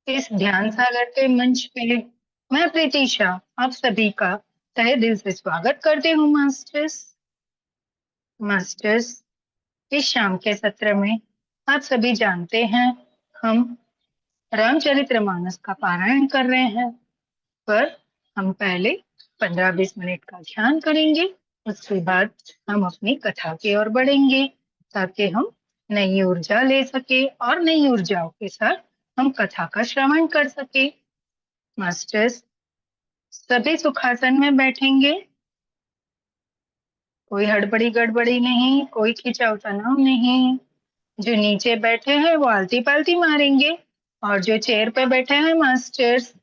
इस ध्यान सागर के मंच पे मैं प्रीतिशा आप सभी का तहे दिल से स्वागत करती हूँ मास्टर्स। मास्टर्स, इस शाम के सत्र में आप सभी जानते हैं हम रामचरितमानस का पारायण कर रहे हैं, पर हम पहले 15-20 मिनट का ध्यान करेंगे। उसके बाद हम अपनी कथा की ओर बढ़ेंगे ताकि हम नई ऊर्जा ले सके और नई ऊर्जाओं के साथ हम कथा का श्रवण कर सके। मास्टर्स, सभी सुखासन में बैठेंगे, कोई हड़बड़ी गड़बड़ी नहीं, कोई खिंचाव तनाव नहीं। जो नीचे बैठे हैं वो आलती पालती मारेंगे और जो चेयर पे बैठे हैं मास्टर्स,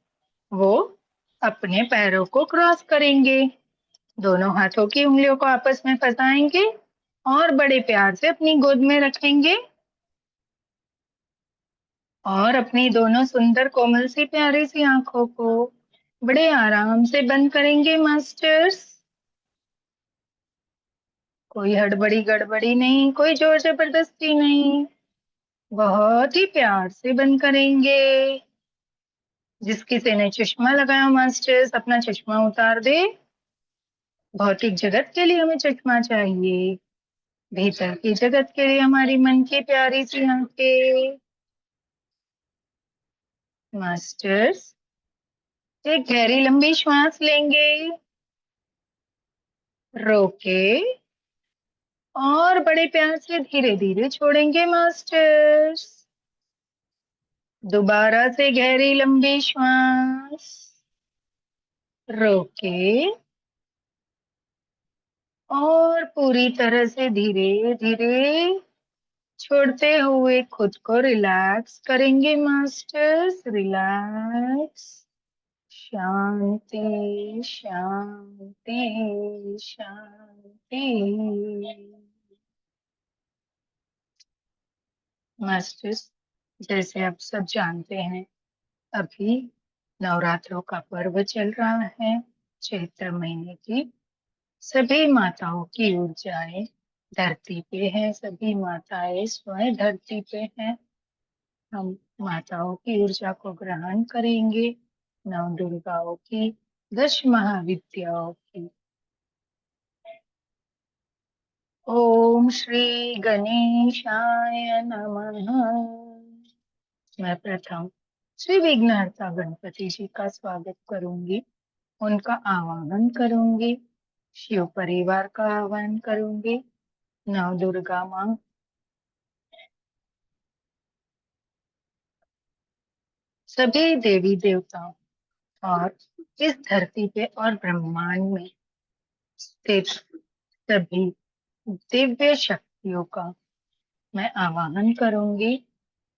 वो अपने पैरों को क्रॉस करेंगे, दोनों हाथों की उंगलियों को आपस में फंसाएंगे और बड़े प्यार से अपनी गोद में रखेंगे और अपनी दोनों सुंदर कोमल सी प्यारी सी आंखों को बड़े आराम से बंद करेंगे मास्टर्स। कोई हड़बड़ी गड़बड़ी नहीं, कोई जोर जबरदस्ती नहीं, बहुत ही प्यार से बंद करेंगे। जिस किसी ने चश्मा लगाया मास्टर्स, अपना चश्मा उतार दे। भौतिक जगत के लिए हमें चश्मा चाहिए, भीतर की जगत के लिए हमारी मन की प्यारी सी आंखें। मास्टर्स, एक गहरी लंबी श्वास लेंगे, रोके और बड़े प्यार से धीरे धीरे छोड़ेंगे मास्टर्स। दोबारा से गहरी लंबी श्वास, रोके और पूरी तरह से धीरे धीरे छोड़ते हुए खुद को रिलैक्स करेंगे मास्टर्स। रिलैक्स, शांति शांति शांति। मास्टर्स, जैसे आप सब जानते हैं, अभी नवरात्रों का पर्व चल रहा है। चैत्र महीने की सभी माताओं की ऊर्जाएं धरती पे है, सभी माताएं स्वयं धरती पे हैं। हम माताओं की ऊर्जा को ग्रहण करेंगे, नव दुर्गाओं की, 10 महाविद्याओं की। ओम श्री गणेशाय नमः। मैं प्रथम श्री विघ्नहर्ता गणपति जी का स्वागत करूंगी, उनका आवाहन करूंगी, शिव परिवार का आह्वान करूंगी, नव दुर्गा माँ, सभी देवी देवताओं और इस धरती पे और ब्रह्मांड में स्थित सभी दिव्य शक्तियों का मैं आवाहन करूंगी।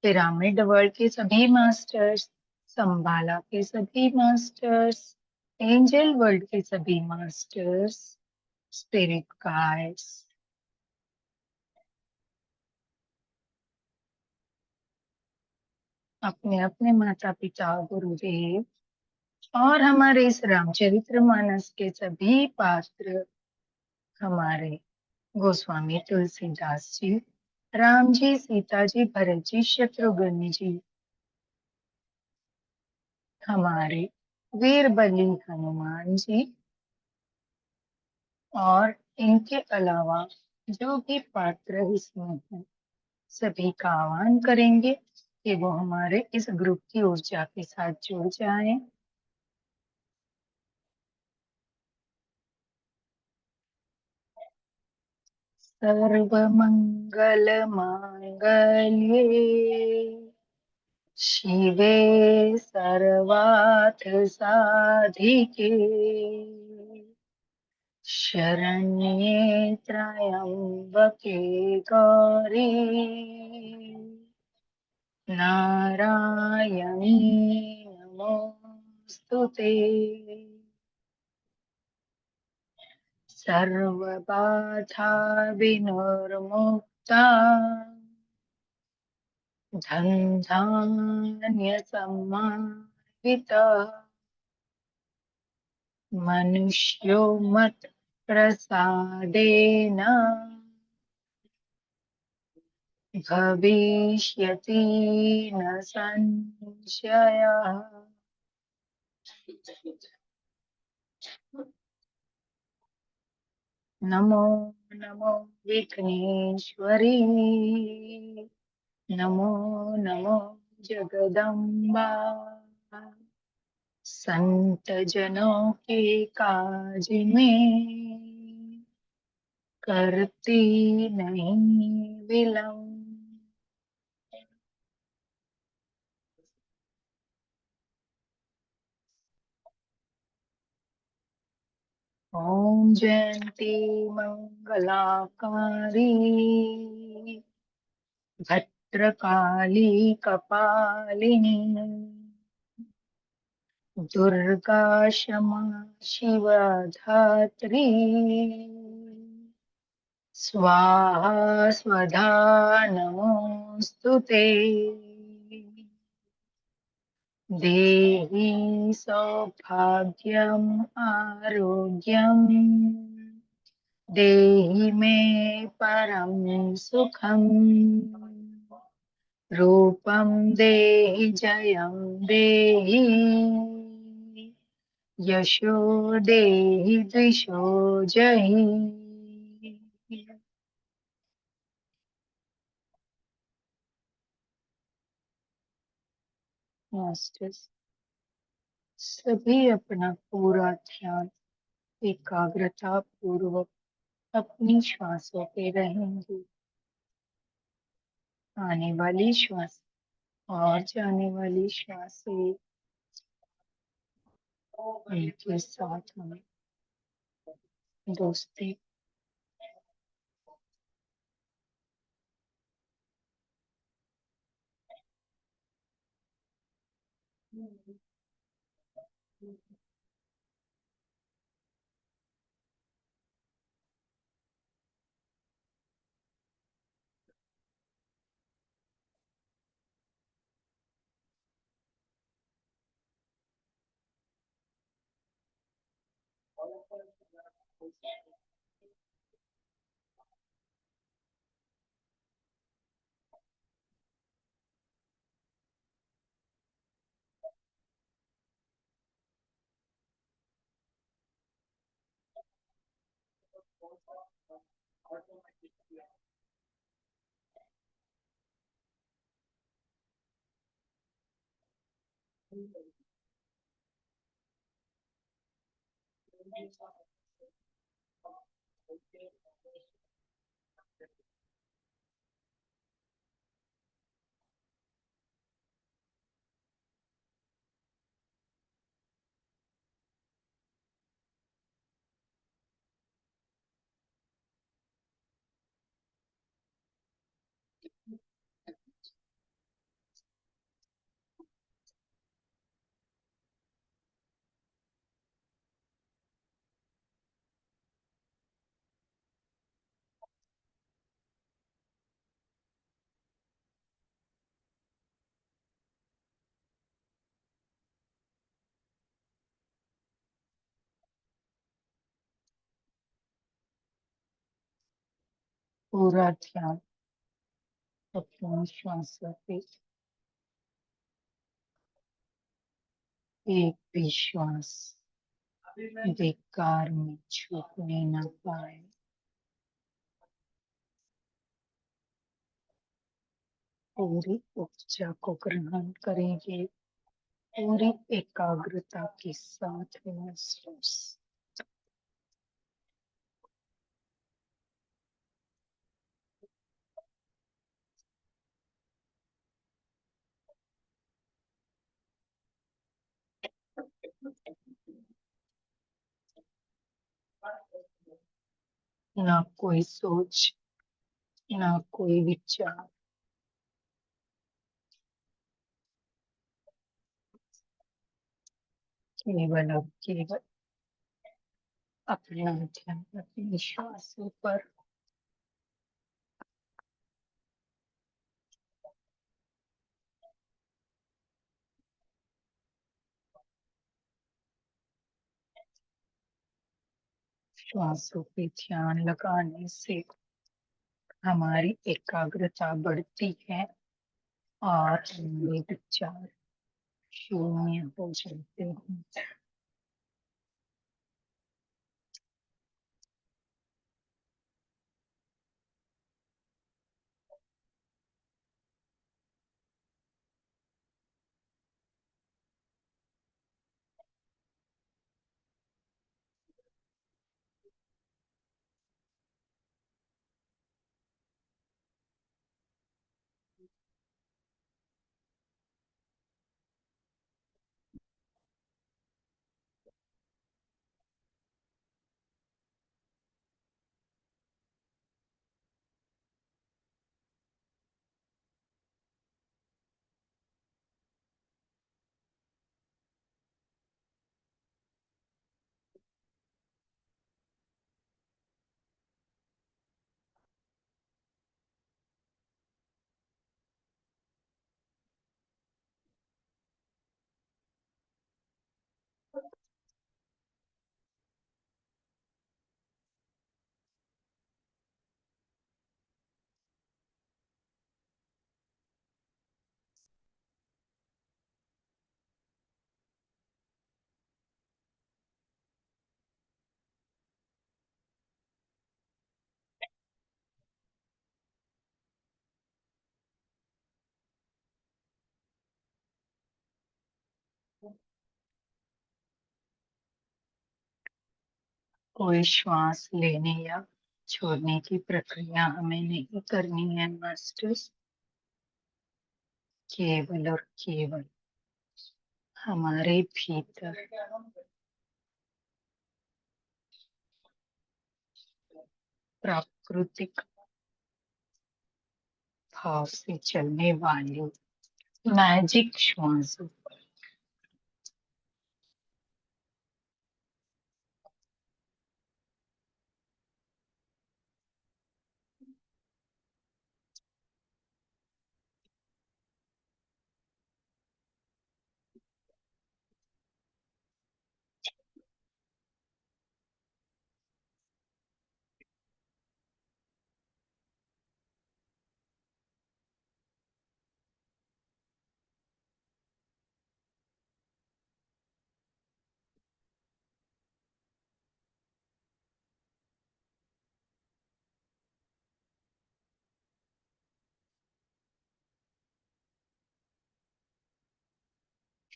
पिरामिड वर्ल्ड के सभी मास्टर्स, संभाला के सभी मास्टर्स, एंजल वर्ल्ड के सभी मास्टर्स, स्पिरिट गाइड्स, अपने अपने माता पिता गुरुदेव और हमारे इस रामचरितमानस के सभी पात्र, हमारे गोस्वामी तुलसीदास जी, राम जी, सीता जी, भरत जी, शत्रुघ्न जी, हमारे वीर बली हनुमान जी और इनके अलावा जो भी पात्र इसमें हैं, सभी का आह्वान करेंगे कि वो हमारे इस ग्रुप की ऊर्जा के साथ जुड़ जाएं। सर्व मंगल मांगल्ये शिवे सर्वार्थ साधिके शरण्ये त्र्यंबके गौरी नारायणी नमोस्तुते। सर्वबाधा विनिर्मुक्ता धन धान्य सम्मानिता मनुष्यो मत प्रसादेन भविष्यति न संशयः। नमो नमो विघ्नेश्वरी, नमो नमो जगदम्बा। संत जनों के काज में करती नहीं विलम्ब। ओम जयंती मंगला कारी, भद्रकाली कपालिनी, दुर्गा क्षमा शिवा धात्री, स्वाहा स्वधा नमोस्तुते। देहि सौभाग्यम आरोग्यम, देहि मे परम सुखम। रूपम देहि जयम देहि, यशो देहि द्विषो जहि। मास्टर्स, सभी अपना पूरा ध्यान एकाग्रता पूर्वक अपनी श्वासों पे रहेंगे। आने वाली श्वास और जाने वाली श्वास से उनके साथ हमें दोस्ती। पूरा ध्यान अपनी श्वासों पे, एक भी श्वास बेकार में छूटने ना पाए। पूरी ऊर्जा को ग्रहण करेंगे, पूरी एकाग्रता के साथ महसूस। ना कोई सोच, ना कोई विचार, केवल अब केवल अपना ध्यान अपनी श्वासों पर। श्वासों पे ध्यान लगाने से हमारी एकाग्रता बढ़ती है और हमारे विचार शून्य हो जाते हैं। कोई श्वास लेने या छोड़ने की प्रक्रिया हमें नहीं करनी है मास्टर्स। केवल और केवल हमारे भीतर प्राकृतिक भाव से चलने वाली मैजिक श्वासों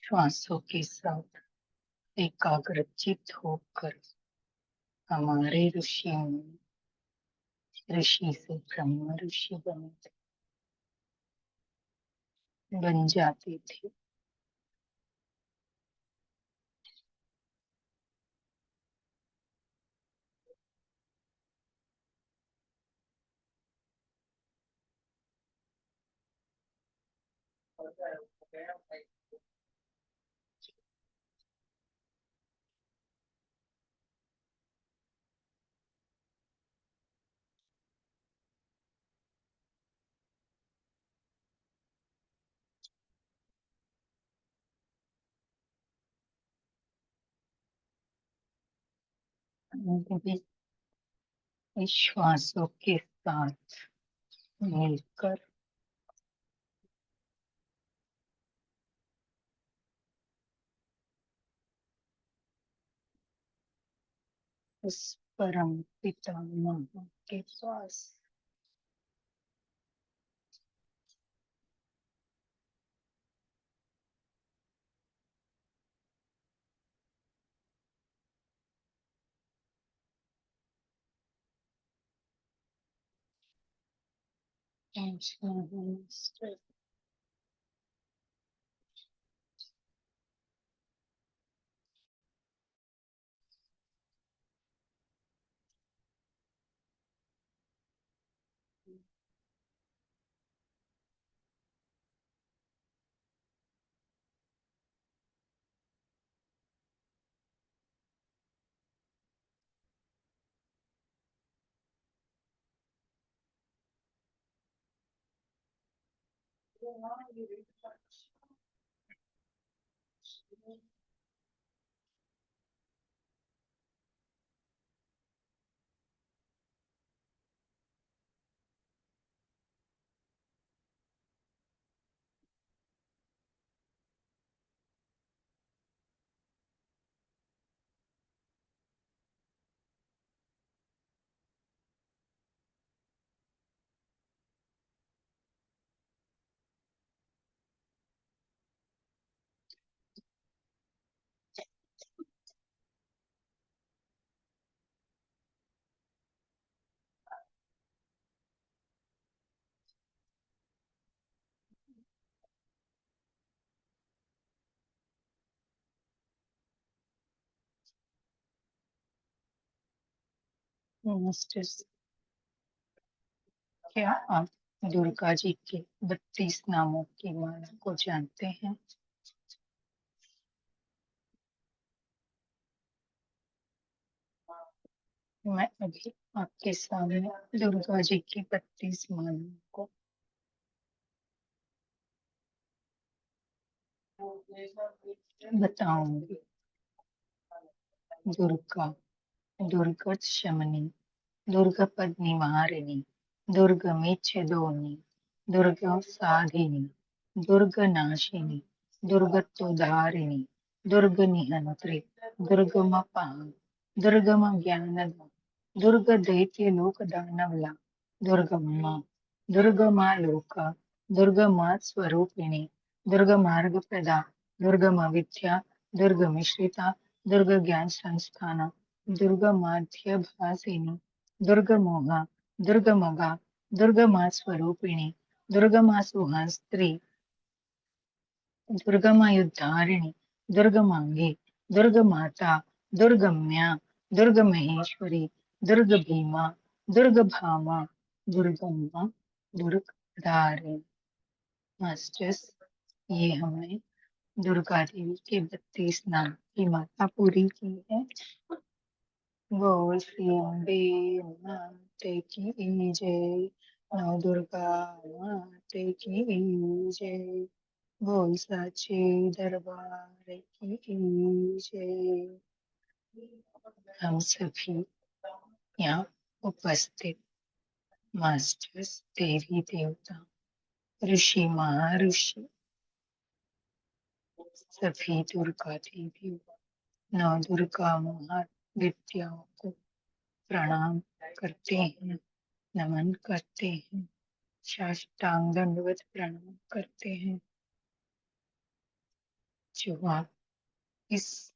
श्वासों के साथ एकाग्रचित होकर हमारे ऋषि मुनि ऋषि से ब्रह्म ऋषि बन जाते थे। हम भी इस श्वासों के साथ मिलकर उस परम पितामह के पास पहुंचना है। मास्टर्स, क्या आप दुर्गा जी के 32 नामों की माला को जानते हैं? मैं अभी आपके सामने दुर्गा जी की 32 मालाओं को बताऊंगी। दुर्गा, दुर्गत शमनी, दुर्गपद निवारिणी, दुर्गमेच्छदोनी, दुर्गा साधिनी, दुर्गनाशिनी, दुर्गतोधारिणी, दुर्गनिहंत्री, दुर्गमपा, दुर्गम ज्ञानदा, दुर्ग दैत्य लोक दानवला, दुर्गम्मा, दुर्गमा लोका, दुर्गमा स्वरूपिणी, दुर्ग मार्ग प्रदा, दुर्गम विद्या, दुर्ग मिश्रिता, दुर्ग ज्ञान संस्थाना, दुर्ग माध्य भासिनी, दुर्ग मोहा, दुर्ग मगा, दुर्ग मा स्वरूपिणी, दुर्ग मा सुहस्त्री, दुर्ग मा युद्धारिणी, दुर्ग मांगी, दुर्ग माता, दुर्गम्या, दुर्ग महेश्वरी, दुर्ग भीमा, दुर्ग भामा, दुर्गम्मा, दुर्ग धारिणी। मास्टर्स, ये हमने दुर्गा देवी के 32 नाम की माला पूरी की है। बोल श्री अम्बे माते की जय, नौ दुर्गा माते की जय, बोल साचे दरबार की जय। हम सभी यहाँ उपस्थित मास्टर्स, देवी देवता, ऋषि महर्षि, सभी दुर्गा देवी, नौ दुर्गा महाविद्याओं को प्रणाम करते हैं, नमन करते हैं, साष्टांग दंडवत प्रणाम करते हैं। जो आप इस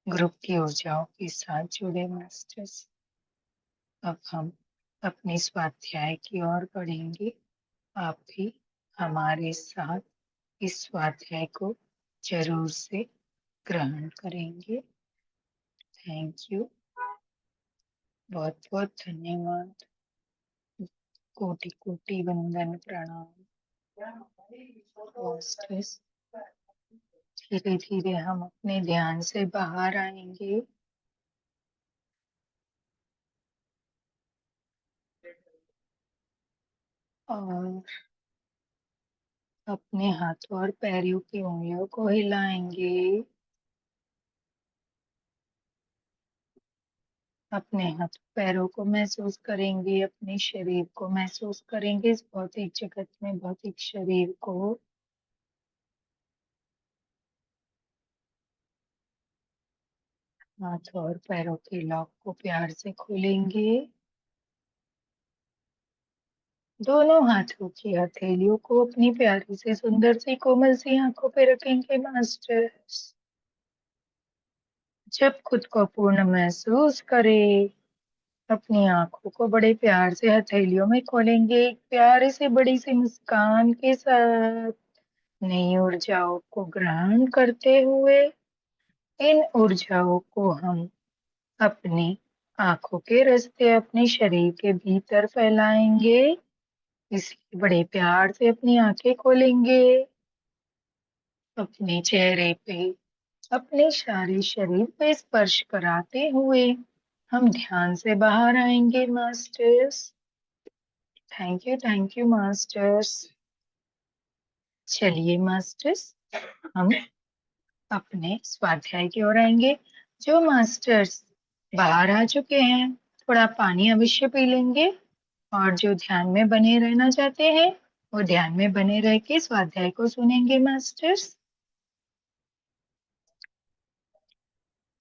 ग्रुप की ऊर्जाओं के साथ जुड़े मास्टर्स, अब हम अपने स्वाध्याय की ओर बढ़ेंगे। आप भी हमारे साथ इस स्वाध्याय को जरूर से ग्रहण करेंगे। थैंक यू, बहुत बहुत धन्यवाद, कोटि कोटि वंदन प्रणाम मास्टर्स। धीरे धीरे हम अपने ध्यान से बाहर आएंगे और अपने हाथों और पैरों की उंगलियों को हिलाएंगे। अपने हाथों पैरों को महसूस करेंगे, अपने शरीर को महसूस करेंगे, इस भौतिक जगत में भौतिक शरीर को। हाथों और पैरों के लॉक को प्यार से खोलेंगे। दोनों हाथों की हथेलियों को अपनी प्यारी से सुंदर सी कोमल सी आंखों पे रखेंगे मास्टर्स। जब खुद को पूर्ण महसूस करें, अपनी आंखों को बड़े प्यार से हथेलियों में खोलेंगे, एक प्यारे से बड़ी सी मुस्कान के साथ नई ऊर्जाओं को ग्रहण करते हुए इन ऊर्जाओं को हम अपनी आंखों के रास्ते अपने शरीर के भीतर फैलाएंगे। इसलिए बड़े प्यार से अपनी आंखें खोलेंगे। अपने चेहरे पे, अपने सारे शरीर पे स्पर्श कराते हुए हम ध्यान से बाहर आएंगे मास्टर्स। Thank you masters. चलिए मास्टर्स, हम अपने स्वाध्याय की ओर आएंगे। जो मास्टर्स बाहर आ चुके हैं, थोड़ा पानी अवश्य पी लेंगे, और जो ध्यान में बने रहना चाहते हैं, वो ध्यान में बने रह के स्वाध्याय को सुनेंगे मास्टर्स।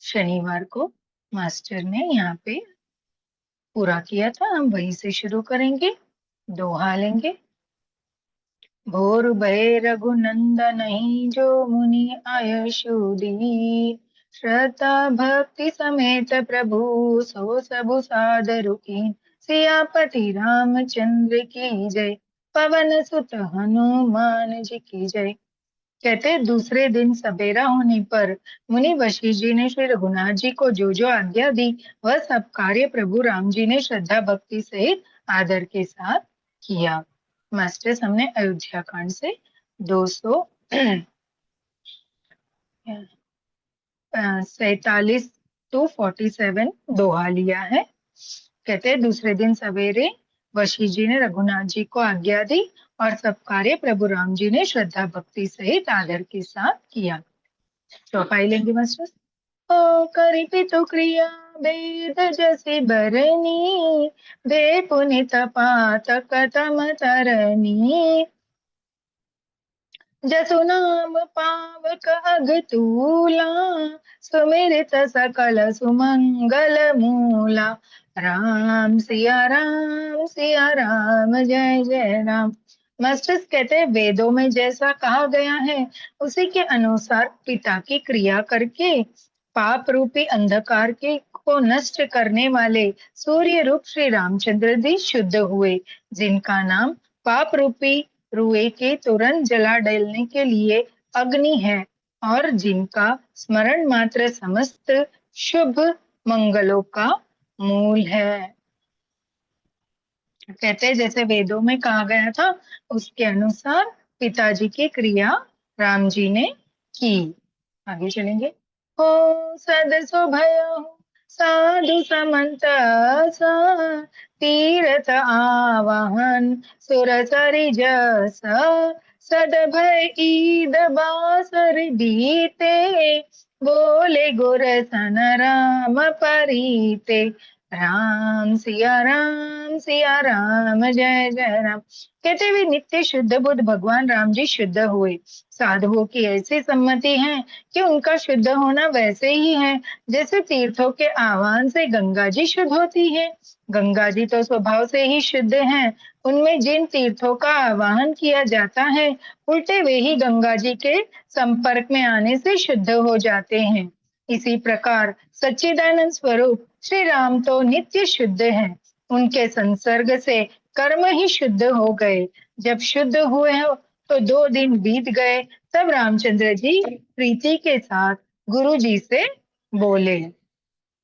शनिवार को मास्टर ने यहाँ पे पूरा किया था, हम वहीं से शुरू करेंगे। दोहा लेंगे। भोर भय रघुनंदन ही जो मुनि आय सुधीर, श्रद्धा भक्ति समेत प्रभु सो सबु सादर कीन, सियापति रामचंद्र की जय, पवन सुत हनुमान जी की जय। कहते हैं दूसरे दिन सवेरा होने पर मुनि वशिष्ठ जी ने श्री रघुनाथ जी को जो जो आज्ञा दी वह सब कार्य प्रभु राम जी ने श्रद्धा भक्ति सहित आदर के साथ किया। मास्टर्स, हमने अयोध्या कांड से 247 टू 47 दोहा लिया है। कहते हैं दूसरे दिन सवेरे वशिष्ठ जी ने रघुनाथ जी को आज्ञा दी और सब कार्य प्रभु राम जी ने श्रद्धा भक्ति सहित आदर के साथ किया। चौपाई लेंगे मास्टर। ओ करिपितु क्रिया वेद जसि बरनी बे पुनित पातक तम तरनी जसु नाम पावक अगतूला सुमिरत सकल सुमंगल मूला। राम सिया राम जय जय राम। मास्टर्स कहते हैं वेदों में जैसा कहा गया है उसी के अनुसार पिता की क्रिया करके पाप रूपी अंधकार के को नष्ट करने वाले सूर्य रूप श्री रामचंद्र जी शुद्ध हुए, जिनका नाम पाप रूपी रुए के तुरंत जला डालने के लिए अग्नि है और जिनका स्मरण मात्र समस्त शुभ मंगलों का मूल है। कहते हैं जैसे वेदों में कहा गया था उसके अनुसार पिताजी की क्रिया राम जी ने की। आगे चलेंगे। हो सदसो भयो साधु समंत तीरथ आवाहन सुरसरि जस सद भय ईद बासर बीते बोले गुर सन राम परीते। सिया राम जय जय राम। कहते हुए नित्य शुद्ध बुद्ध भगवान राम जी शुद्ध हुए। साधुओं की ऐसी सम्मति है कि उनका शुद्ध होना वैसे ही है जैसे तीर्थों के आह्वान से गंगा जी शुद्ध होती है। गंगा जी तो स्वभाव से ही शुद्ध हैं। उनमें जिन तीर्थों का आवाहन किया जाता है उल्टे वे ही गंगा जी के संपर्क में आने से शुद्ध हो जाते हैं। इसी प्रकार सच्चिदानंद स्वरूप श्री राम तो नित्य शुद्ध हैं। उनके संसर्ग से कर्म ही शुद्ध हो गए। जब शुद्ध हुए हो तो 2 दिन बीत गए। तब रामचंद्र जी प्रीति के साथ गुरु जी से बोले।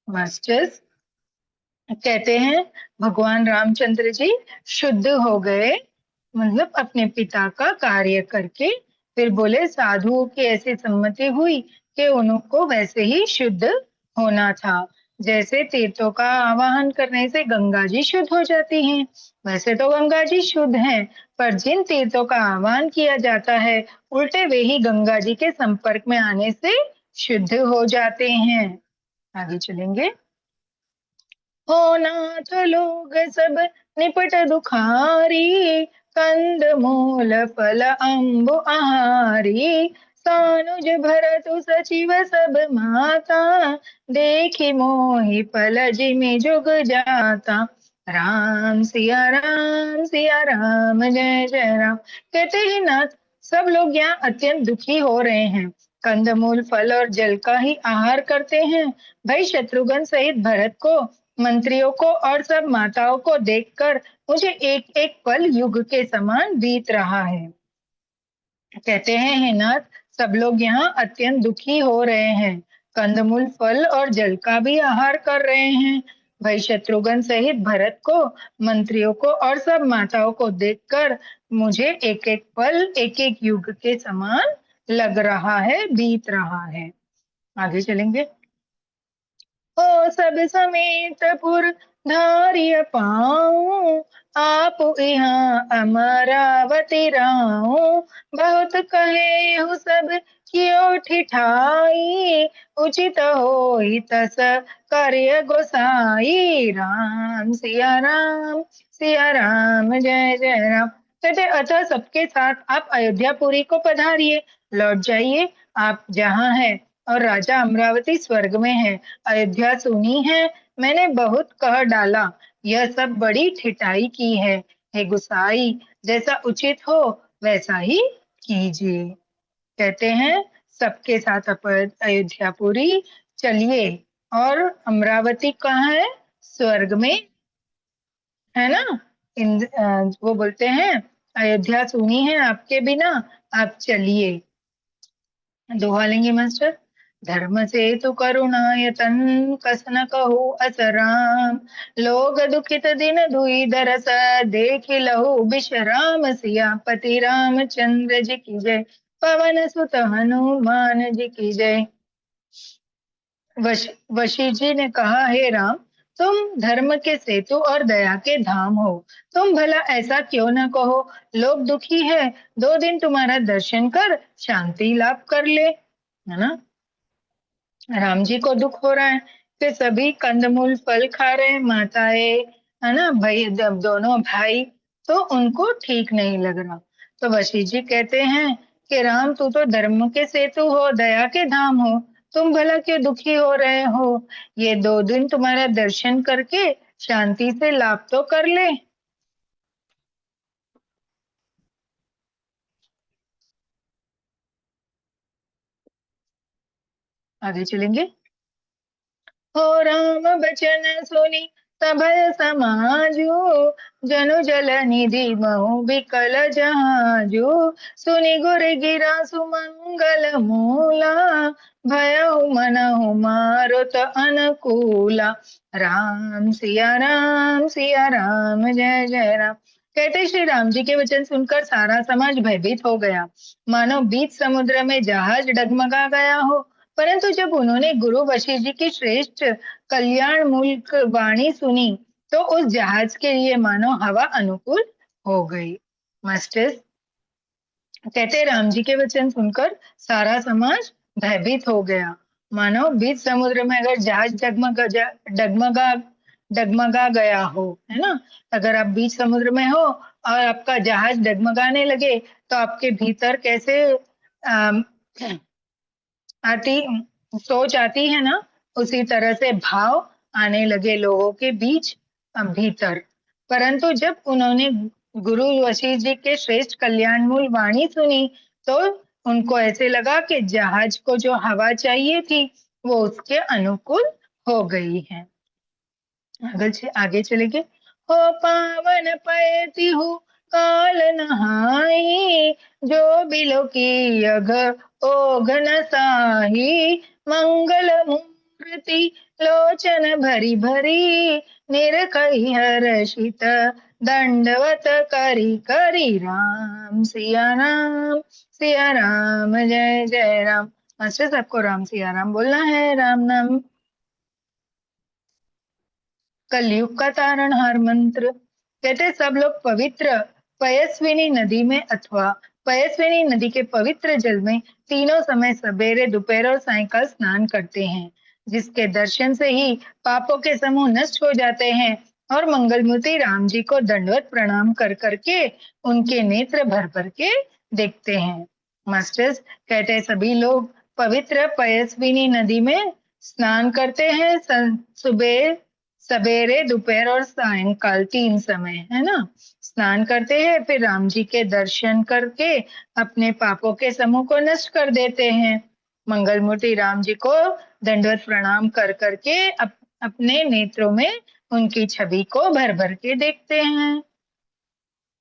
मास्टर्स कहते हैं भगवान रामचंद्र जी शुद्ध हो गए, मतलब अपने पिता का कार्य करके। फिर बोले साधुओं की ऐसी सम्मति हुई कि उनको वैसे ही शुद्ध होना था। जैसे तीर्थों का आवाहन करने से गंगा जी शुद्ध हो जाती हैं, वैसे तो गंगा जी शुद्ध हैं, पर जिन तीर्थों का आह्वान किया जाता है उल्टे वे ही गंगा जी के संपर्क में आने से शुद्ध हो जाते हैं। आगे चलेंगे। हो नाथ लोग सब निपट दुखारी कंद मूल फल अम्बु आहारी सानुज भरतु सचिव सब माता देखी मोहि फल जिमि जुग जाता। सिया राम जय जय राम। कहते ही नाथ सब लोग यहाँ अत्यंत दुखी हो रहे हैं, कंदमूल फल और जल का ही आहार करते हैं। भाई शत्रुघ्न सहित भरत को, मंत्रियों को और सब माताओं को देखकर मुझे एक एक पल युग के समान बीत रहा है। कहते हैं हे नाथ सब लोग यहाँ अत्यंत दुखी हो रहे हैं, कंदमूल फल और जल का भी आहार कर रहे हैं। भाई शत्रुघ्न सहित भरत को, मंत्रियों को और सब माताओं को देखकर मुझे एक एक पल एक एक युग के समान लग रहा है, बीत रहा है। आगे चलेंगे। ओ सब समेत पुर धारिय पाऊं आप यहाँ अमरावती राऊं बहुत कहे हूँ सब कियो ठिठाई उचित हो तस कार्य गोसाई। सिया राम जय जय राम। कहते अतः सबके साथ आप अयोध्यापुरी को पधारिए, लौट जाइए आप जहाँ है, और राजा अमरावती स्वर्ग में है। अयोध्या सुनी है मैंने बहुत कह डाला, यह सब बड़ी ठिठाई की है। हे गुसाई जैसा उचित हो वैसा ही कीजिए। कहते हैं सबके साथ अयोध्यापुरी चलिए, और अमरावती कहाँ है? स्वर्ग में है ना। वो बोलते हैं अयोध्या सुनी है आपके बिना, आप चलिए। दोहा लेंगे मास्टर। धर्म से तु करुणायतन कस न कहु असराम, लोग दुखित दिन दुई दरस, देख लहु बिश्राम। सियापति रामचंद्र जी की जय, पवन सुत हनुमान जी की जय। वशी जी ने कहा, हे राम, तुम धर्म के सेतु और दया के धाम हो। तुम भला ऐसा क्यों न कहो, लोग दुखी है, 2 दिन तुम्हारा दर्शन कर शांति लाभ कर ले, है ना। राम जी को दुख हो रहा है कि सभी कंदमूल फल खा रहे हैं, माताएं, है ना, भाई, जब दोनों भाई, तो उनको ठीक नहीं लग रहा। तो वशिष्ठ जी कहते हैं कि राम, तू तो धर्म के सेतु हो, दया के धाम हो, तुम भला क्यों दुखी हो रहे हो। ये 2 दिन तुम्हारा दर्शन करके शांति से लाभ तो कर ले। आगे चलेंगे। हो राम बचन सुनी सभय समाजू, जनु जल निधि महु बिकल जहाजू। सुनि गुर गिरा सुमंगल मूला, भयउ मनहु मारुत अनुकूला। राम सिया राम, जय जय राम। कहते श्री राम जी के वचन सुनकर सारा समाज भयभीत हो गया, मानो बीच समुद्र में जहाज डगमगा गया हो। परंतु जब उन्होंने गुरु वशिष्ठ जी की श्रेष्ठ कल्याण मूलक वाणी सुनी, तो उस जहाज के लिए मानो हवा अनुकूल हो गई। मास्टर्स कहते राम जी के वचन सुनकर सारा समाज भयभीत हो गया, मानो बीच समुद्र में अगर जहाज डगमगा डगमगा गया हो, है ना। अगर आप बीच समुद्र में हो और आपका जहाज डगमगाने लगे, तो आपके भीतर कैसे अम, आती सोच आती है ना, उसी तरह से भाव आने लगे लोगों के बीच भीतर। परंतु जब उन्होंने गुरु वशिष्ठ जी के श्रेष्ठ कल्याणमूल वाणी सुनी, तो उनको ऐसे लगा कि जहाज को जो हवा चाहिए थी वो उसके अनुकूल हो गई है। आगे चलेंगे। हो पावन पयति हूँ काल नहाई, जो बिलो की अघ ओघ न साही। मंगल मूर्ति लोचन भरी भरी, निरखई हर्षित दंडवत करी करी। राम सिया राम, जय जय राम। मास्टर सबको राम सिया राम बोलना है, राम नाम कलयुग का तारणहार मंत्र। कहते सब लोग पवित्र पयस्विनी नदी में अथवा पयस्विनी नदी के पवित्र जल में तीनों समय सवेरे, दोपहर और सायंकाल स्नान करते हैं, जिसके दर्शन से ही पापों के समूह नष्ट हो जाते हैं और मंगलमूर्ति राम जी को दंडवत प्रणाम कर करके उनके नेत्र भर भर के देखते हैं। मास्टर्स कहते हैं सभी लोग पवित्र पयस्विनी नदी में स्नान करते हैं, सुबह सवेरे, दोपहर और सायंकाल 3 समय, है ना, स्नान करते हैं। फिर राम जी के दर्शन करके अपने पापों के समूह को नष्ट कर देते हैं। मंगल मूर्ति राम जी को दंडवत प्रणाम कर करके अपने नेत्रों में उनकी छवि को भर भर के देखते हैं।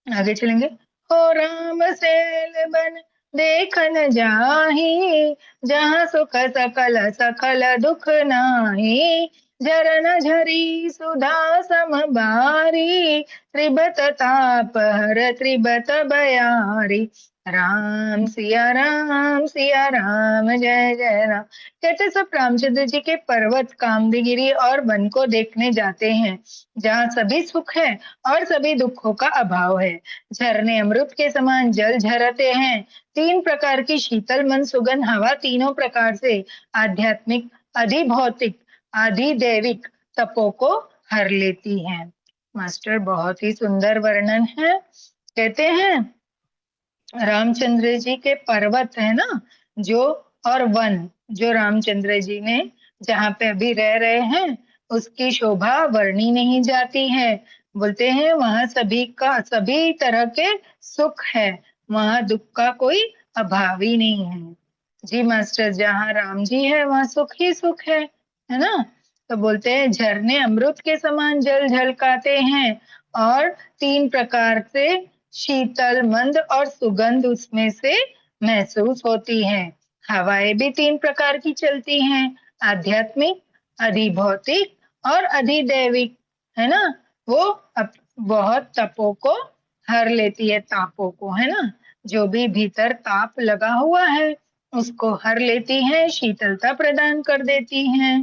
आगे चलेंगे। हो राम सेल बन देखन जाही, जहाँ सुख सकल सकल दुख नाही। झरन झरी सुधा सम बारी, त्रिबत ताप हर त्रिबत बयारी। सिया राम, जय जय राम। कहते सब रामचंद्र जी के पर्वत कामदगिरी और वन को देखने जाते हैं, जहाँ सभी सुख है और सभी दुखों का अभाव है। झरने अमृत के समान जल झरते हैं, 3 प्रकार की शीतल मन सुगंध हवा तीनों प्रकार से आध्यात्मिक, अधिभौतिक, अधिदैविक तपों को हर लेती है। मास्टर बहुत ही सुंदर वर्णन है। कहते हैं रामचंद्र जी के पर्वत है ना, जो और वन, जो रामचंद्र जी ने जहाँ पे अभी रह रहे हैं, उसकी शोभा वर्णी नहीं जाती है। बोलते हैं वहां सभी तरह के सुख है, वहां दुख का कोई अभाव ही नहीं है। जी मास्टर, जहाँ राम जी है वहां सुख ही सुख है ना। तो बोलते हैं झरने अमृत के समान जल झलकाते हैं और 3 प्रकार से शीतल मंद और सुगंध उसमें से महसूस होती है। हवाएं भी 3 प्रकार की चलती हैं, आध्यात्मिक, अधिभौतिक और अधिदैविक, है ना। वो बहुत तपों को हर लेती है, तापों को, है ना। जो भी भीतर ताप लगा हुआ है उसको हर लेती है, शीतलता प्रदान कर देती हैं।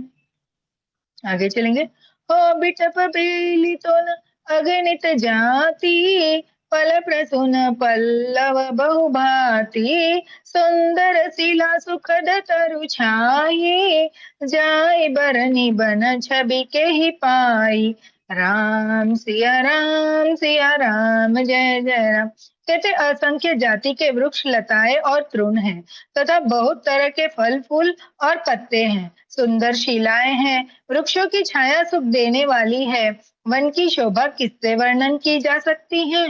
आगे चलेंगे। हो बिटप बेली तो न अगणित जाति, पल प्रसुन पल्लव बहुभाति, सुंदर शिला सुखद तरु छाई, जाय बरनी बन छवि के ही पाई। राम सिया राम, जय जय राम। कहते असंख्य जाति के वृक्ष, लताएं और तृण हैं तथा बहुत तरह के फल फूल और पत्ते हैं। सुंदर शिलाएं हैं, वृक्षों की छाया सुख देने वाली है। वन की शोभा किससे वर्णन की जा सकती है।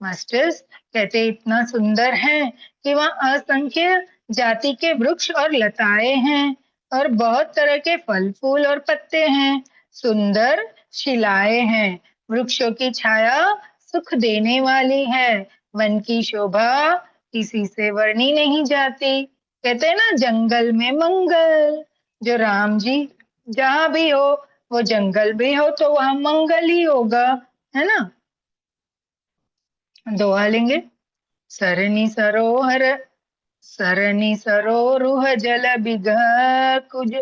मास्टर्स कहते इतना सुंदर है कि वहाँ असंख्य जाति के वृक्ष और लताएं हैं और बहुत तरह के फल फूल और पत्ते हैं। सुंदर शिलाएं हैं, वृक्षों की छाया सुख देने वाली है। वन की शोभा किसी से वर्णी नहीं जाती। कहते हैं ना, जंगल में मंगल। जो राम जी जहाँ भी हो, वो जंगल भी हो तो वहां मंगल ही होगा, है ना। दोहा लेंगे। सरनी सरोवर सरनी सरोरुह जल बिघ, कुज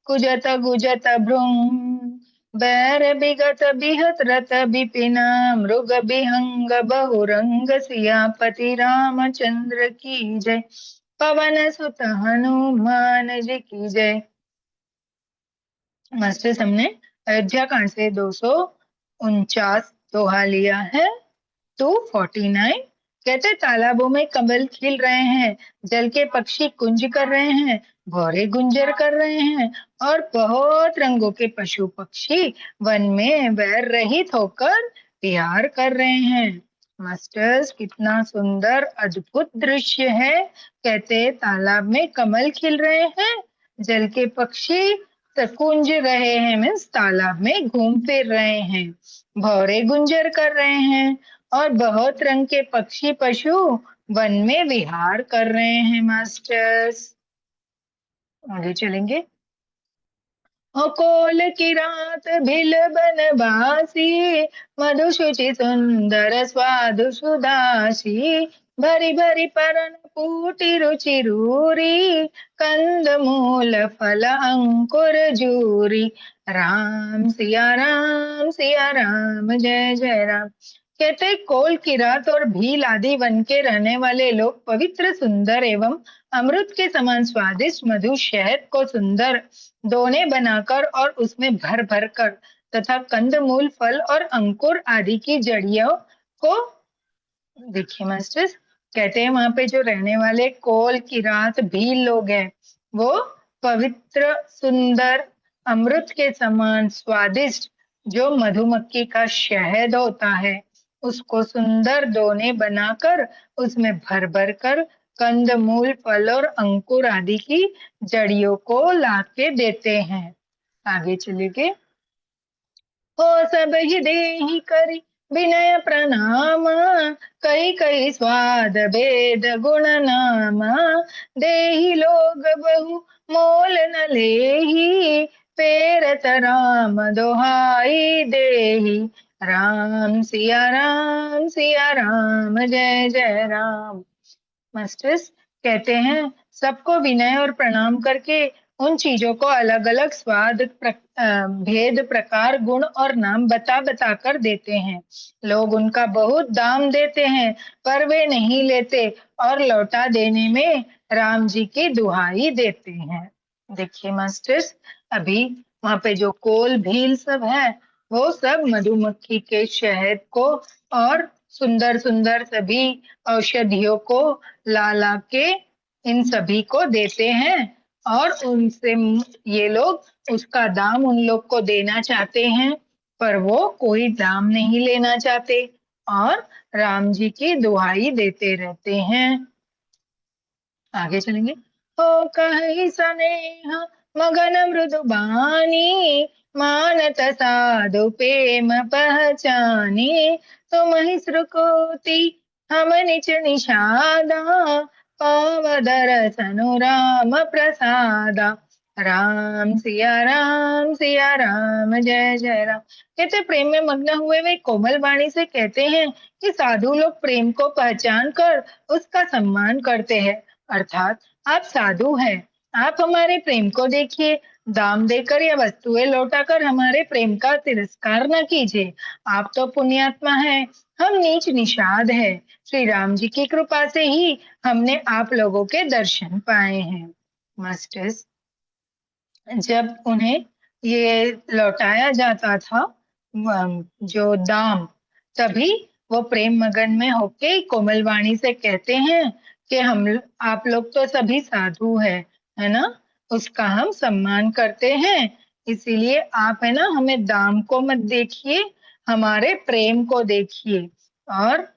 कुजत गुजत भ्रुम, बैर बिगत बिहत रत बिपिना, मृग बिहंग बहुरंग, सियापति रामचंद्र की जय। पवन सुत हनुमान जी की जय। मास्टर्स हमने अयोध्या कांड से 249 दोहा लिया है। 249। कहते तालाबों में कमल खिल रहे हैं, जल के पक्षी कुंज कर रहे हैं, भौरे गुंजर कर रहे हैं और बहुत रंगों के पशु पक्षी वन में वैर रहित होकर विहार कर रहे हैं। मास्टर्स कितना सुंदर अद्भुत दृश्य है। कहते तालाब में कमल खिल रहे हैं, जल के पक्षी कुंज रहे हैं, मीन्स तालाब में घूम फिर रहे हैं, भौरे गुंजर कर रहे हैं और बहुत रंग के पक्षी पशु वन में विहार कर रहे हैं। मास्टर्स आगे चलेंगे। कोल की रात भिल बनवासी, मधुशुचि सुंदर स्वादु सुदासी, भरी भरी परन पूटी रुचि रूरी, कंद मूल फल अंकुर जूरी। सिया राम, जय जय राम। कहते कोल की रात और भील आदि वन के रहने वाले लोग पवित्र सुंदर एवं अमृत के समान स्वादिष्ट मधु शहद को सुंदर दोने बनाकर और उसमें भर भर कर तथा कंदमूल फल और अंकुर आदि की जड़ियों को, देखिए मास्टर्स, कहते हैं वहां पे जो रहने वाले कोल की रात भील लोग हैं, वो पवित्र सुंदर अमृत के समान स्वादिष्ट जो मधुमक्खी का शहद होता है उसको सुंदर दोने बनाकर उसमें भर भर कर कंद मूल फल और अंकुर आदि की जड़ियों को लाके देते हैं। आगे चलिए। हो सब ही देहि करी विनय प्रणाम, कई कई स्वाद भेद गुण नाम, देहि लोग बहु मोल न लेहि, पेरत राम दोहाई देहि। सिया राम, जय जय राम। मास्टर्स कहते हैं सबको विनय और प्रणाम करके उन चीजों को अलग अलग स्वाद भेद प्रकार गुण और नाम बता बता कर देते हैं। लोग उनका बहुत दाम देते हैं पर वे नहीं लेते और लौटा देने में राम जी की दुहाई देते हैं। देखिए मास्टर्स, अभी वहां पे जो कोल भील सब है वो सब मधुमक्खी के शहद को और सुंदर सुंदर सभी औषधियों को ला ला के इन सभी को देते हैं और उनसे ये लोग उसका दाम उन लोग को देना चाहते हैं पर वो कोई दाम नहीं लेना चाहते और राम जी की दुहाई देते रहते हैं। आगे चलेंगे। हो कहि स्नेह मगन मृदु बानी, मानत साधु प्रेम पहचानी, तुम ही श्रुकोति हम निच निषादा, पावदर सनु राम प्रसादा। राम सिया राम, जय जय राम। कहते प्रेम में मग्न हुए वे कोमल वाणी से कहते हैं कि साधु लोग प्रेम को पहचान कर उसका सम्मान करते हैं। अर्थात आप साधु हैं, आप हमारे प्रेम को देखिए, दाम देकर या वस्तुएं लौटाकर हमारे प्रेम का तिरस्कार न कीजिए। आप तो पुण्यात्मा हैं, हम नीच निषाद है। श्री राम जी की कृपा से ही हमने आप लोगों के दर्शन पाए हैं। मास्टर्स, जब उन्हें ये लौटाया जाता था जो दाम, तभी वो प्रेम मगन में होके कोमल वाणी से कहते हैं कि हम आप लोग तो सभी साधु है ना, उसका हम सम्मान करते हैं। इसीलिए आप है ना, हमें दाम को मत देखिए, हमारे प्रेम को देखिए। और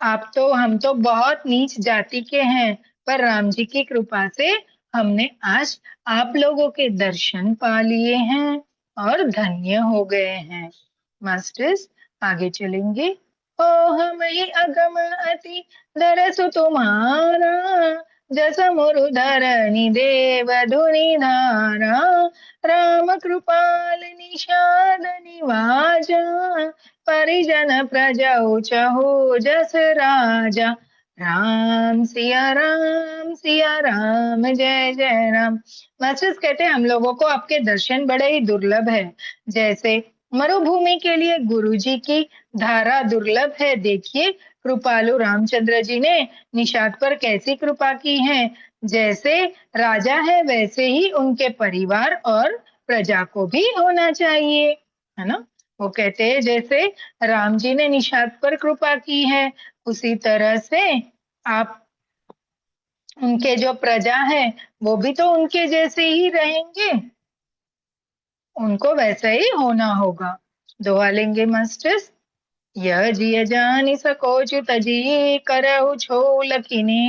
आप तो हम तो बहुत नीच जाति के हैं, पर राम जी की कृपा से हमने आज आप लोगों के दर्शन पा लिए हैं और धन्य हो गए हैं। मास्टर्स, आगे चलेंगे। ओ हम ही अगम अति दरसु तुम्हारा, जस मुरु धरनी देव धुनि धारा। राम कृपाल निषाद निवाजा, परिजन प्रजा चहु जस राजा। सिया राम, जय जय राम। मास्टर्स कहते हैं हम लोगों को आपके दर्शन बड़े ही दुर्लभ है। जैसे मरुभूमि के लिए गुरु जी की धारा दुर्लभ है, देखिए कृपालु रामचंद्र जी ने निषाद पर कैसी कृपा की है। जैसे राजा है वैसे ही उनके परिवार और प्रजा को भी होना चाहिए, है ना। वो कहते हैं जैसे राम जी ने निषाद पर कृपा की है, उसी तरह से आप उनके जो प्रजा है वो भी तो उनके जैसे ही रहेंगे, उनको वैसा ही होना होगा। दोहा लेंगे मास्टर्स। यह जिय जानि सकोच तजी, करहु छोल किने।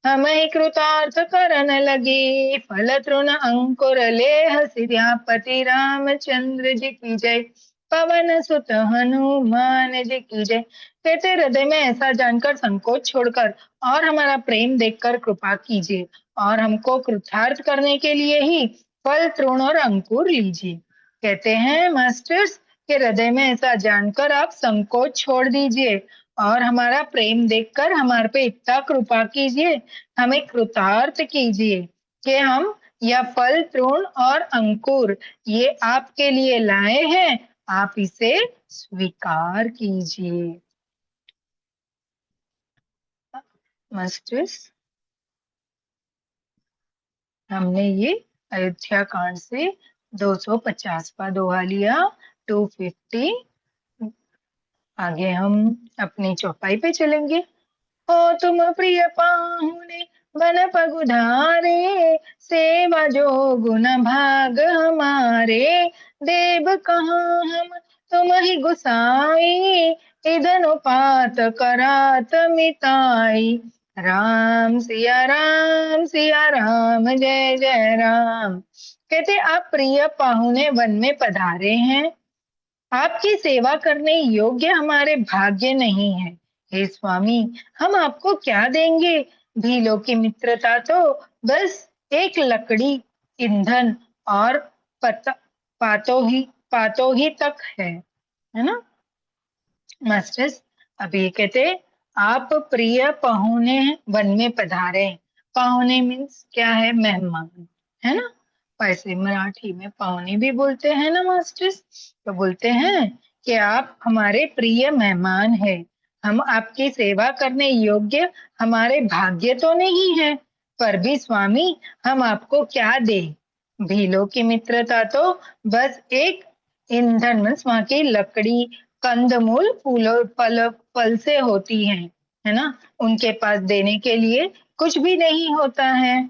हम ही कृतार्थ करन लगे, फल तृण अंकुर लेह सिरपति रामचंद्र जी की जय। पवन सुत हनुमान जी की जय। कहते हृदय में ऐसा जानकर संकोच छोड़कर और हमारा प्रेम देखकर कृपा कीजिए, और हमको कृतार्थ करने के लिए ही फल तृण और अंकुर लीजिए। कहते हैं मास्टर्स कि हृदय में ऐसा जानकर आप संकोच छोड़ दीजिए और हमारा प्रेम देखकर हमारे पे इतना कृपा कीजिए, हमें कृतार्थ कीजिए कि हम यह फल तृण और अंकुर ये आपके लिए लाए हैं, आप इसे स्वीकार कीजिए। मास्टर्स, हमने ये अयोध्या कांड से 250वां दोहा लिया, 250। आगे हम अपनी चौपाई पे चलेंगे। हो तुम प्रिय पाहुने बन पगुधारे, सेवा जो गुण भाग हमारे। देव कहाँ हम तुम ही गुसाई, इधन पात करात मिताई। सिया राम, जय जय राम। कहते आप प्रिय पाहुने वन में पधारे हैं, आपकी सेवा करने योग्य हमारे भाग्य नहीं है। हे स्वामी, हम आपको क्या देंगे। भीलों की मित्रता तो बस एक लकड़ी, ईंधन और पता पातो ही तक है ना। मास्टर्स, अभी कहते आप प्रिय पहुने वन में पधारे। पहुने मीन्स क्या है, मेहमान, है ना। वैसे मराठी में पाहुने भी बोलते हैं ना मास्टर्स, तो बोलते हैं कि आप हमारे प्रिय मेहमान हैं, हम आपकी सेवा करने योग्य हमारे भाग्य तो नहीं है, पर भी स्वामी हम आपको क्या दे। भीलों की मित्रता तो बस एक ईंधन मीन्स वहां की लकड़ी, कंदमूल, फूलों फल से होती है ना। उनके पास देने के लिए कुछ भी नहीं होता है,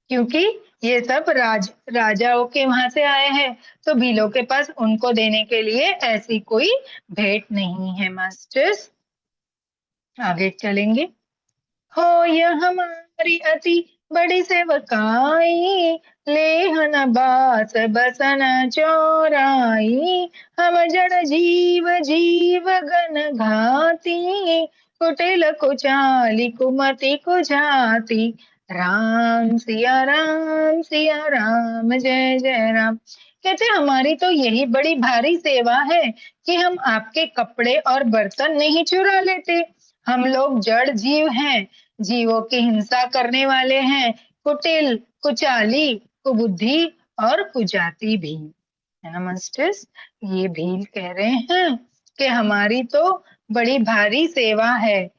क्योंकि ये सब राजाओं के वहां से आए हैं, तो भीलों के पास उनको देने के लिए ऐसी कोई भेंट नहीं है। मास्टर्स, आगे चलेंगे। हो यह हमारी अति बड़ी सेवकाई, लेहन बास बसन चौराई। हम जड़ जीव जीव गण घाती, कुटिल कुचाली कुमति कुजाति। राम सिया राम सिया राम जय जय राम। कहते हमारी तो यही बड़ी भारी सेवा है कि हम आपके कपड़े और बर्तन नहीं चुरा लेते। हम लोग जड़ जीव हैं, जीवों की हिंसा करने वाले हैं, कुटिल, कुचाली, कुबुद्धि और कुजाति भी, है ना मास्टर्स। ये भील कह रहे हैं कि हमारी तो बड़ी भारी सेवा है।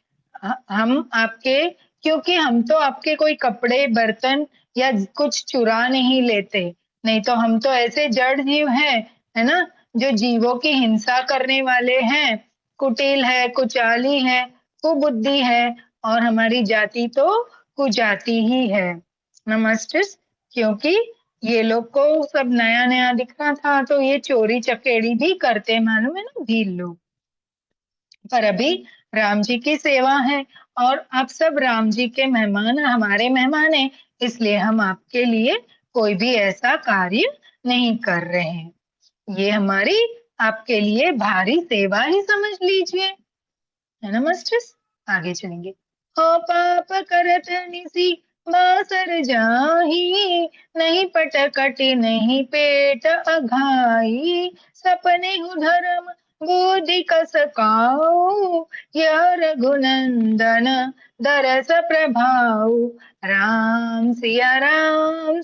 हम आपके, क्योंकि हम तो आपके कोई कपड़े बर्तन या कुछ चुरा नहीं लेते, नहीं तो हम तो ऐसे जड़ जीव हैं, है ना, जो जीवों की हिंसा करने वाले हैं, कुटिल है, कुचाली है, कुबुद्धि है, और हमारी जाति तो कुजाति ही है ना मास्टर्स। क्योंकि ये लोग को सब नया नया दिख रहा था तो ये चोरी चकेड़ी भी करते, मालूम है ना भील लोग। पर अभी राम जी की सेवा है और आप सब राम जी के मेहमान, हमारे मेहमान हैं, इसलिए हम आपके लिए कोई भी ऐसा कार्य नहीं कर रहे हैं। ये हमारी आपके लिए भारी सेवा ही समझ लीजिए, है ना मास्टर्स। आगे चलेंगे। हो पाप करत निसी बासर जाही, नहीं पट कटी नहीं पेट अघाई। सपने हु धर्म बुद्धि कस काऊ, यह रघुनंदन दरस प्रभाऊ। राम सिया राम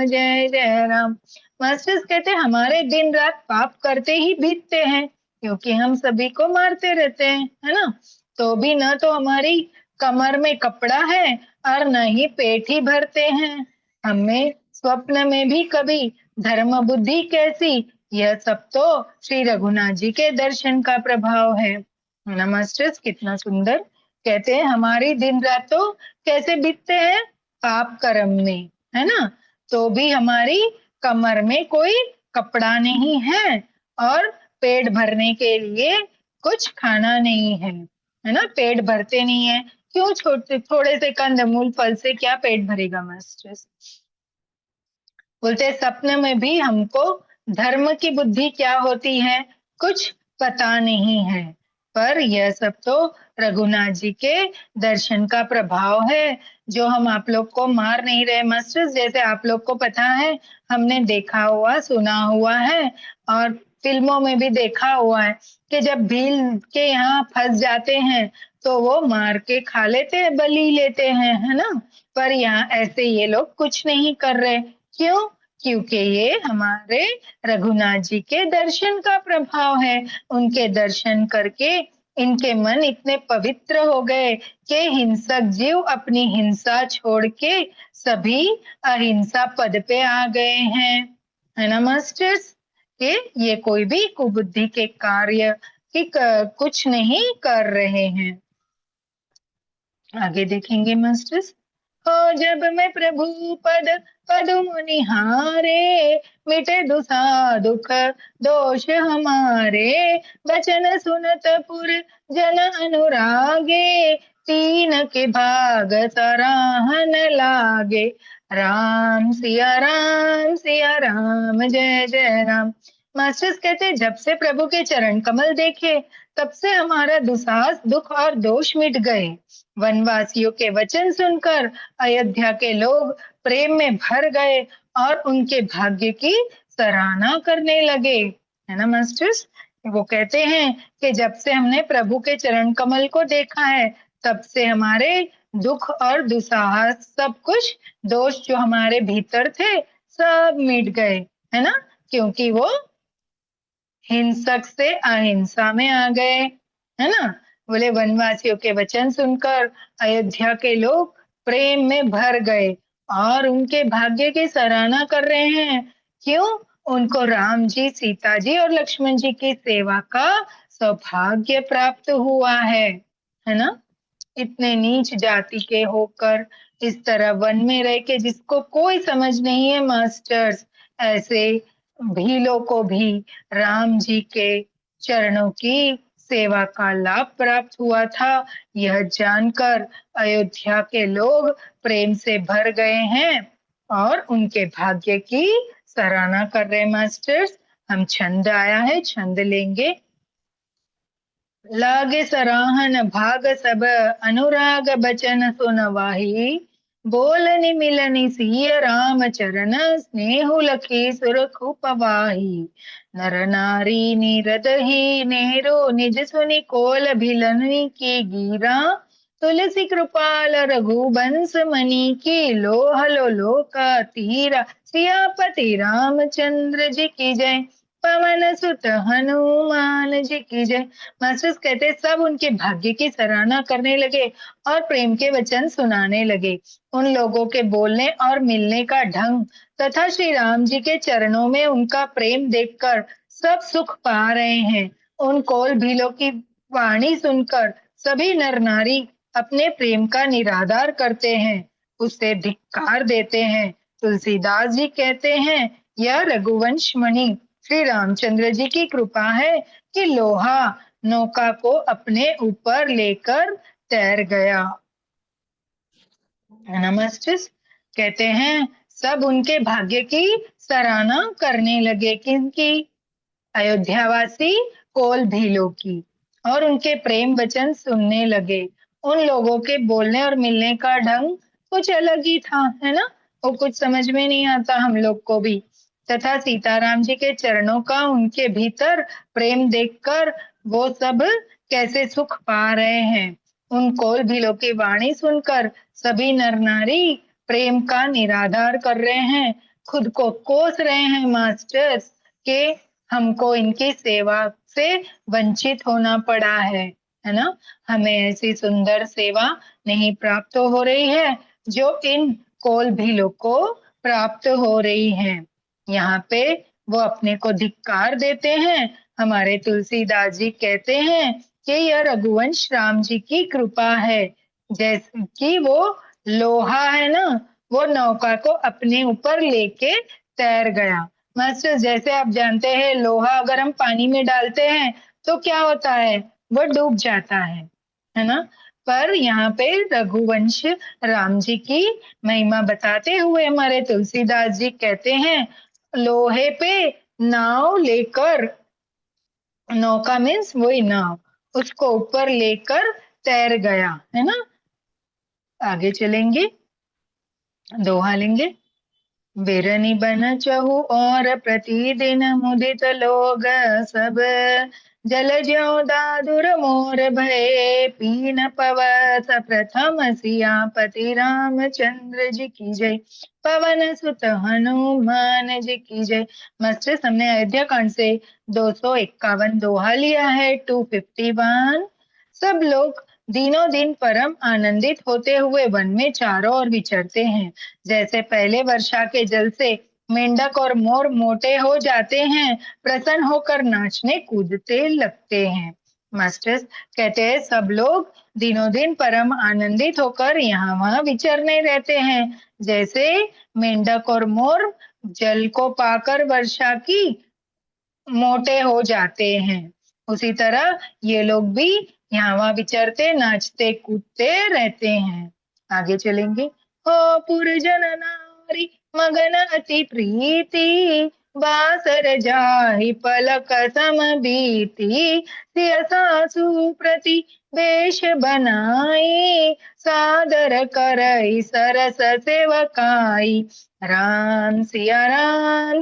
जय जय राम। मास्टर्स कहते हमारे दिन रात पाप करते ही बीतते हैं, क्योंकि हम सभी को मारते रहते हैं, है ना। तो भी न तो हमारी कमर में कपड़ा है और न ही पेट ही भरते हैं। हमें स्वप्न में भी कभी धर्म बुद्धि कैसी, यह सब तो श्री रघुनाथ जी के दर्शन का प्रभाव है ना मास्टर्स। कितना सुंदर कहते हैं हमारी दिन रात तो कैसे बीतते हैं, पाप कर्म में, है ना। तो भी हमारी कमर में कोई कपड़ा नहीं है और पेट भरने के लिए कुछ खाना नहीं है ना, पेट भरते नहीं है। क्यों, छोटे थोड़े से कंदमूल फल से क्या पेट भरेगा मास्टर्स। बोलते सपने में भी हमको धर्म की बुद्धि क्या होती है कुछ पता नहीं है, पर यह सब तो रघुनाथ जी के दर्शन का प्रभाव है, जो हम आप लोग को मार नहीं रहे मास्टर्स। जैसे आप लोग को पता है, हमने देखा हुआ सुना हुआ है और फिल्मों में भी देखा हुआ है कि जब भील के यहाँ फंस जाते हैं तो वो मार के खा लेते हैं, बलि लेते हैं, है ना। पर यहाँ ऐसे ये लोग कुछ नहीं कर रहे। क्यों, क्योंकि ये हमारे रघुनाथ जी के दर्शन का प्रभाव है। उनके दर्शन करके इनके मन इतने पवित्र हो गए कि हिंसक जीव अपनी हिंसा छोड़ के सभी अहिंसा पद पे आ गए हैं, है ना मास्टर्स। कि ये कोई भी कुबुद्धि के कार्य की कुछ नहीं कर रहे हैं। आगे देखेंगे मास्टर्स। हो जब मैं प्रभु पद पदुम निहारे, मिटे दुसा दुख दोष हमारे। बचन सुनत पुर जन अनुरागे, तीन के भाग सराहन लागे। राम सिया राम जय जय राम। मास्टर्स कहते जब से प्रभु के चरण कमल देखे तब से हमारा दुसास दुख और दोष मिट गए। वनवासियों के वचन सुनकर अयोध्या के लोग प्रेम में भर गए और उनके भाग्य की सराहना करने लगे, है ना मास्टर्स। वो कहते हैं कि जब से हमने प्रभु के चरण कमल को देखा है तब से हमारे दुख और दुसाहस सब कुछ दोष जो हमारे भीतर थे सब मिट गए, है ना। क्योंकि वो हिंसक से अहिंसा में आ गए, है ना। बोले वनवासियों के वचन सुनकर अयोध्या के लोग प्रेम में भर गए और उनके भाग्य की सराहना कर रहे हैं। क्यों, उनको राम जी, सीता जी और लक्ष्मण जी की सेवा का सौभाग्य प्राप्त हुआ है ना। इतने नीच जाति के होकर इस तरह वन में रह के जिसको कोई समझ नहीं है मास्टर्स, ऐसे भीलों को भी राम जी के चरणों की सेवा का लाभ प्राप्त हुआ था। यह जानकर अयोध्या के लोग प्रेम से भर गए हैं और उनके भाग्य की सराहना कर रहे हैं मास्टर्स। हम छंद आया है, छंद लेंगे। लागे सराहन भाग सब अनुराग बचन सुनवाही। बोलनि मिलनि सिय राम चरण स्नेहु लखी सुरखु पवाही। नर नारी नीरदहि नेरो निज सुनि कोल भिलनि की गिरा। तुलसी कृपाल रघुबंश मणि की लोह लो लोका तीरा। सियापति रामचंद्र जी की जय, पवन सुत हनुमान जी की जय। मास्टर्स कहते हैं, सब उनके भाग्य की सराहना करने लगे और प्रेम के वचन सुनाने लगे। उन लोगों के बोलने और मिलने का ढंग तथा श्री राम जी के चरणों में उनका प्रेम देखकर सब सुख पा रहे हैं। उन कोल भीलों की वाणी सुनकर सभी नर नारी अपने प्रेम का निरादर करते हैं, उसे धिक्कार देते हैं। तुलसीदास जी कहते हैं, यह रघुवंश मणि श्री रामचंद्र जी की कृपा है कि लोहा नौका को अपने ऊपर लेकर तैर गया। नमस्ते। कहते हैं, सब उनके भाग्य की सराहना करने लगे। किनकी? अयोध्यावासी कोल भीलों की। और उनके प्रेम वचन सुनने लगे। उन लोगों के बोलने और मिलने का ढंग कुछ अलग ही था, है ना? वो कुछ समझ में नहीं आता हम लोग को भी। तथा सीताराम जी के चरणों का उनके भीतर प्रेम देखकर वो सब कैसे सुख पा रहे हैं। उन कोल भीलों की वाणी सुनकर सभी नर नारी प्रेम का निराधार कर रहे हैं, खुद को कोस रहे हैं मास्टर्स के हमको इनकी सेवा से वंचित होना पड़ा है ना? हमें ऐसी सुंदर सेवा नहीं प्राप्त हो रही है जो इन कोल भीलों को प्राप्त हो रही है। यहाँ पे वो अपने को धिक्कार देते हैं। हमारे तुलसीदास जी कहते हैं कि यह रघुवंश राम जी की कृपा है, जैसे कि वो लोहा है ना, वो नौका को अपने ऊपर लेके तैर गया। मास्टर, जैसे आप जानते हैं, लोहा अगर हम पानी में डालते हैं तो क्या होता है? वो डूब जाता है ना? पर यहाँ पे रघुवंश राम जी की महिमा बताते हुए हमारे तुलसीदास जी कहते हैं, लोहे पे नाव लेकर, नौका मीन्स वही नाव, उसको ऊपर लेकर तैर गया, है ना? आगे चलेंगे, दोहा लेंगे। बिरनी बन चहु और प्रतिदिन मुदित लोग सब। जल ज्यों दादुर मोर भये पीन पवत प्रथम सियापति रामचंद्र जी की जय, पवन सुत हनुमान जी की जय। मास्टर, हमने अयोध्या कांड से 251 दोहा लिया है, 251। सब लोग दिनों दिन परम आनंदित होते हुए वन में चारों ओर विचरते हैं। जैसे पहले वर्षा के जल से मेंढक और मोर मोटे हो जाते हैं, प्रसन्न होकर नाचने कूदते लगते हैं। मास्टर्स कहते हैं, सब लोग दिनों दिन परम आनंदित होकर यहाँ वहां विचरने रहते हैं। जैसे मेंढक और मोर जल को पाकर वर्षा की मोटे हो जाते हैं, उसी तरह ये लोग भी यहाँ वहां विचरते नाचते कूदते रहते हैं। आगे चलेंगे। हो पुरजन नारी मगन अति प्रीति, बासर जाहि पलक सम बीती। सिय सासु प्रति वेश बनाई, सादर करई सरस सेवकाई। राम सिया राम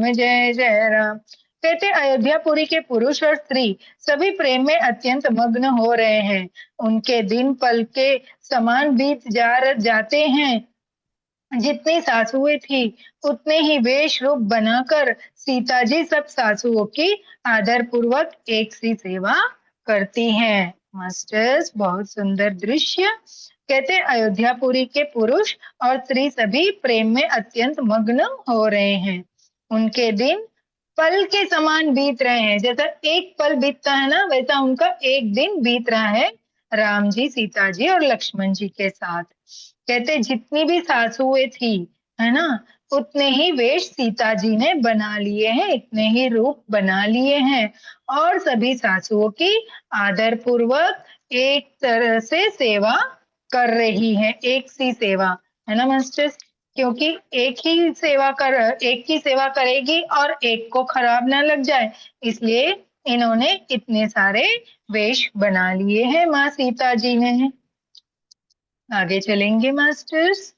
जय जय राम। कहते अयोध्यापुरी के पुरुष और स्त्री सभी प्रेम में अत्यंत मग्न हो रहे हैं। उनके दिन पल के समान बीत जाते हैं। जितनी सासुएं थी उतने ही वेश रूप बनाकर सीता जी सब सासुओं की आदर पूर्वक एक सी सेवा करती हैं। मास्टर्स, बहुत सुंदर दृश्य। कहते अयोध्यापुरी के पुरुष और स्त्री सभी प्रेम में अत्यंत मग्न हो रहे हैं। उनके दिन पल के समान बीत रहे हैं। जैसा एक पल बीतता है ना, वैसा उनका एक दिन बीत रहा है राम जी, सीता जी और लक्ष्मण जी के साथ। कहते जितनी भी सासुएं थी, है ना, उतने ही वेश सीता जी ने बना लिए हैं, इतने ही रूप बना लिए हैं और सभी सासुओं की आदर पूर्वक एक तरह से सेवा कर रही है, एक सी सेवा, है ना मास्टर्स? क्योंकि एक की सेवा करेगी और एक को खराब ना लग जाए, इसलिए इन्होंने इतने सारे वेश बना लिए हैं माँ सीता जी ने। आगे चलेंगे मास्टर्स।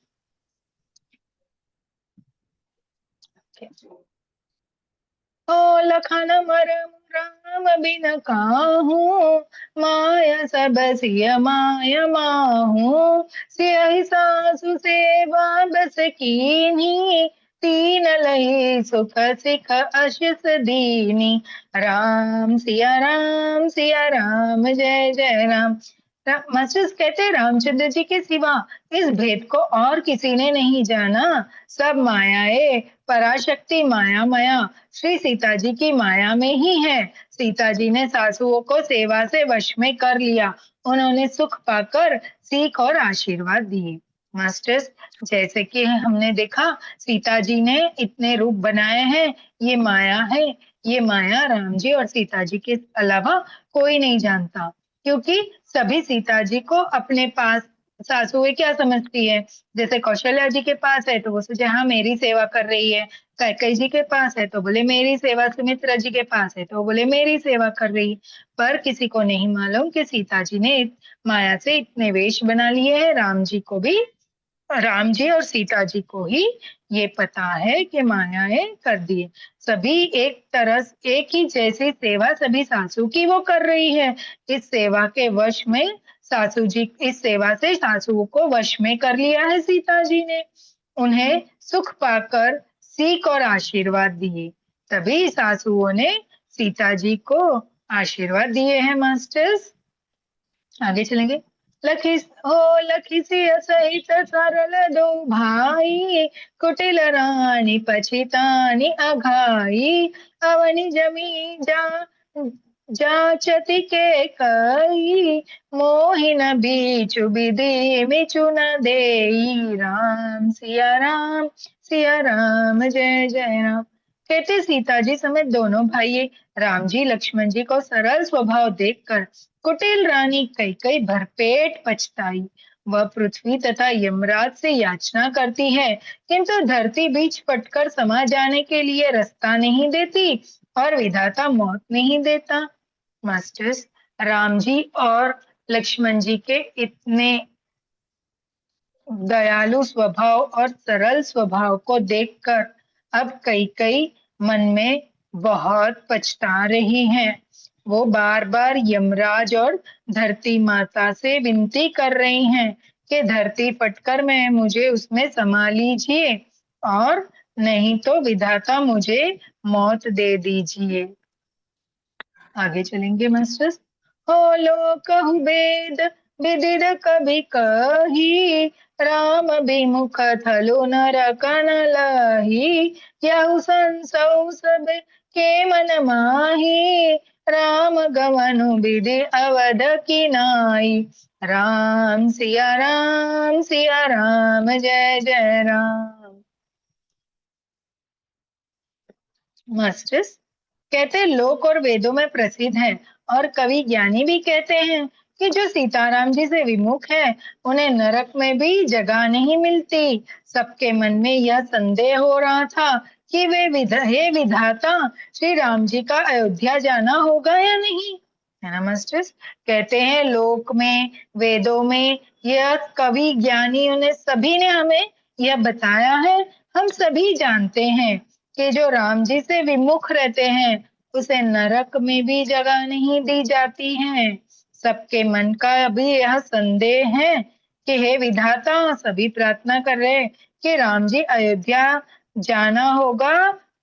ओ लखन मरम राम बिन काहू, माया सब सिय माया माहू, सियहि सासु सेवा बस कीन्ही, तीन लही सुख सिख अशिष दीनी। राम सिया राम जय जय राम। मास्टर्स कहते हैं रामचंद्र जी के सिवा इस भेद को और किसी ने नहीं जाना। सब मायाए पराशक्ति माया माया श्री सीता जी की माया में ही है। सीता जी ने सासुओं को सेवा से वश में कर लिया। उन्होंने सुख पाकर सीख और आशीर्वाद दिए। मास्टर्स, जैसे कि हमने देखा सीता जी ने इतने रूप बनाए हैं, ये माया है। ये माया राम जी और सीता जी के अलावा कोई नहीं जानता, क्योंकि सभी सीता जी को अपने पास सासुएं क्या समझती है। जैसे कौशल्या जी के पास है तो वो सोचे हाँ मेरी सेवा कर रही है, कैकेयी जी के पास है तो बोले मेरी सेवा, सुमित्रा जी के पास है तो बोले मेरी सेवा कर रही है। पर किसी को नहीं मालूम कि सीता जी ने माया से इतने वेश बना लिए हैं। राम जी और सीता जी को ही ये पता है कि मायाएं कर दिए। सभी एक तरह एक ही जैसी सेवा सभी सासू की वो कर रही है। इस सेवा के वश में सासू जी, इस सेवा से सासुओं को वश में कर लिया है सीता जी ने। उन्हें सुख पाकर सीख और आशीर्वाद दिए। तभी सासुओं ने सीता जी को आशीर्वाद दिए हैं मास्टर्स। आगे चलेंगे। लखी हो लखी सिय सहित सरल दो भाई, कुटिल रानी पछितानी अघाई, अवनि जमी जाचति के कई, मोहिन बीचु बिधि मिचु न देई। राम सिया राम जय जय राम। कहते सीता जी समेत दोनों भाई राम जी लक्ष्मण जी को सरल स्वभाव देखकर कुटिल रानी कैकेयी भरपेट पछताई। वह पृथ्वी तथा यमराज से याचना करती है, किंतु धरती बीच पटकर समा जाने के लिए रास्ता नहीं देती और विधाता मौत नहीं देता। मास्टर्स, राम जी और लक्ष्मण जी के इतने दयालु स्वभाव और सरल स्वभाव को देखकर अब कैकेयी मन में बहुत पछता रही हैं। वो बार बार यमराज और धरती माता से विनती कर रही हैं कि धरती पटकर मैं मुझे उसमें समा लीजिए और नहीं तो विधाता मुझे मौत दे दीजिए। आगे चलेंगे मास्टर्स। हो लोकहु वेद विदित कवि कही, राम विमुख थलु नरकन लही, यहु संसौ सब के मन माही, राम गवनु विधि अवध की नाई। राम सिया राम जय जय राम। मास्टर्स, कहते लोक और वेदों में प्रसिद्ध है और कवि ज्ञानी भी कहते हैं कि जो सीताराम जी से विमुख है उन्हें नरक में भी जगह नहीं मिलती। सबके मन में यह संदेह हो रहा था कि हे विधाता, श्री राम जी का अयोध्या जाना होगा या नहीं, है ना मास्टर्स। कहते हैं लोक में वेदों में यह कवि ज्ञानियों ने सभी ने हमें यह बताया है। हम सभी जानते हैं कि जो राम जी से विमुख रहते हैं उसे नरक में भी जगह नहीं दी जाती है। सबके मन का अभी यह संदेह है कि हे विधाता, सभी प्रार्थना कर रहे हैं कि राम जी अयोध्या जाना होगा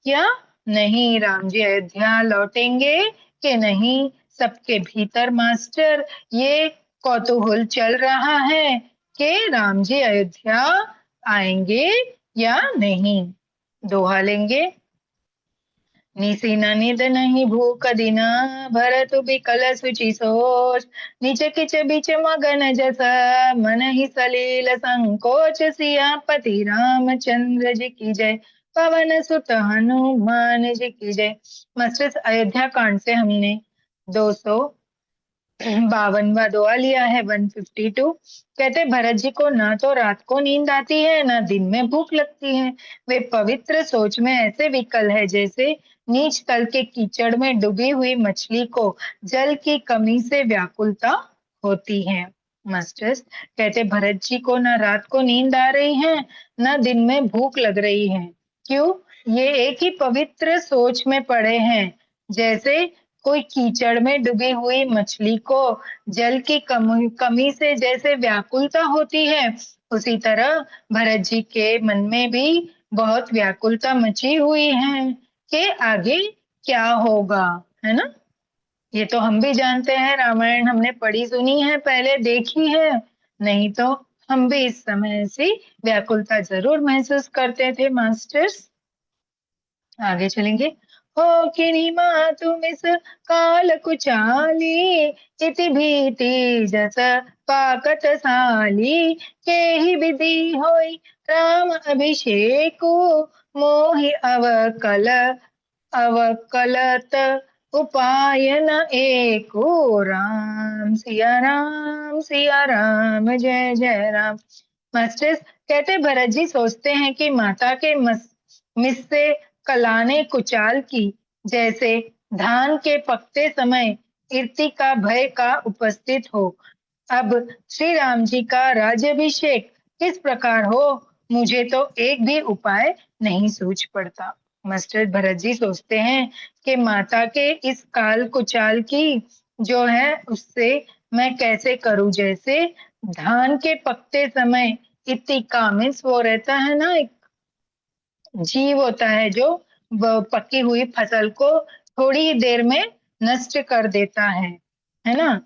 या नहीं, राम जी अयोध्या लौटेंगे कि नहीं। सबके भीतर मास्टर ये कौतूहल चल रहा है कि राम जी अयोध्या आएंगे या नहीं। दोहा लेंगे। निसी न निद नहीं भूख दिना, भरत बिकल सुचि सोच, नीच किच बिच मगन जस, मन ही सलील संकोच। सियापति रामचंद्र जी की जय, पवन सुत हनुमान जी की जय। मास्टर्स, अयोध्या कांड से हमने 200 52वां दुआ लिया है 152। कहते भरत जी को ना तो रात को नींद आती है ना दिन में भूख लगती है। वे पवित्र सोच में ऐसे विकल है जैसे नीच तल के कीचड़ में डूबी हुई मछली को जल की कमी से व्याकुलता होती है। मास्टर्स कहते भरत जी को ना रात को नींद आ रही है ना दिन में भूख लग रही है। क्यों? ये एक ही पवित्र सोच में पड़े हैं। जैसे कोई कीचड़ में डूबी हुई मछली को जल की कमी से जैसे व्याकुलता होती है, उसी तरह भरत जी के मन में भी बहुत व्याकुलता मची हुई है कि आगे क्या होगा, है ना। ये तो हम भी जानते हैं, रामायण हमने पढ़ी सुनी है, पहले देखी है। नहीं तो हम भी इस समय ऐसी व्याकुलता जरूर महसूस करते थे मास्टर्स। आगे चलेंगे। हो किनी तुम इस काल कुचाली इति भीति जस पाकत साली के ही विधि होई राम अभिषेकु मोहि अवकलत उपाय न एको सिया राम जय जय राम। मास्टर्स कहते भरत जी सोचते हैं कि माता के मिस से कलाने कुचाल की जैसे धान के पकते समय इर्ति का भय का उपस्थित हो। अब श्री राम जी का राज्यभिषेक किस प्रकार हो, मुझे तो एक भी उपाय नहीं सूझ पड़ता। मास्टर भरत जी सोचते हैं कि माता के इस काल कुचाल की जो है उससे मैं कैसे करूं। जैसे धान के पकते समय इतिका मीन्स वो रहता है ना, एक जीव होता है जो पकी हुई फसल को थोड़ी ही देर में नष्ट कर देता है ना।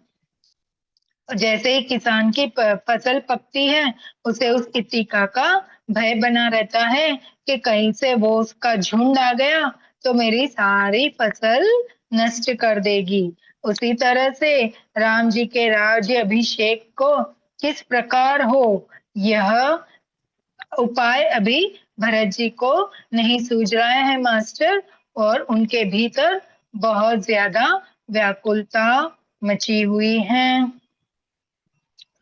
जैसे ही किसान की फसल पकती है उसे उस इतिका का भय बना रहता है कि कहीं से वो उसका झुंड आ गया तो मेरी सारी फसल नष्ट कर देगी। उसी तरह से राम जी के राज्य अभिषेक को किस प्रकार हो, यह उपाय अभी भरत जी को नहीं सूझ रहा है मास्टर। और उनके भीतर बहुत ज्यादा व्याकुलता मची हुई है।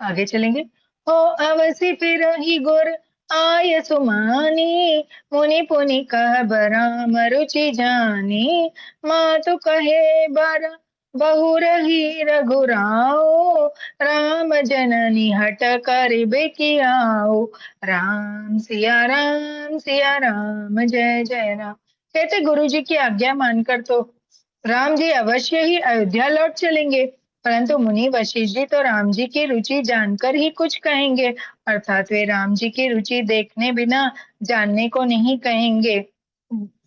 आगे चलेंगे। हो अवसि फिर ही गुर आय सुमानी मुनि पुनि कह बराम रुचि जानी मातु कहे बर बहु रही रघुराओ राम जननी हट कर बेकियाओ सिया राम जय जय राम। कहते गुरु जी की आज्ञा मानकर तो राम जी अवश्य ही अयोध्या लौट चलेंगे, परंतु मुनि वशिष्ठ जी तो राम जी की रुचि जानकर ही कुछ कहेंगे, अर्थात वे राम जी की रुचि देखने बिना जानने को नहीं कहेंगे,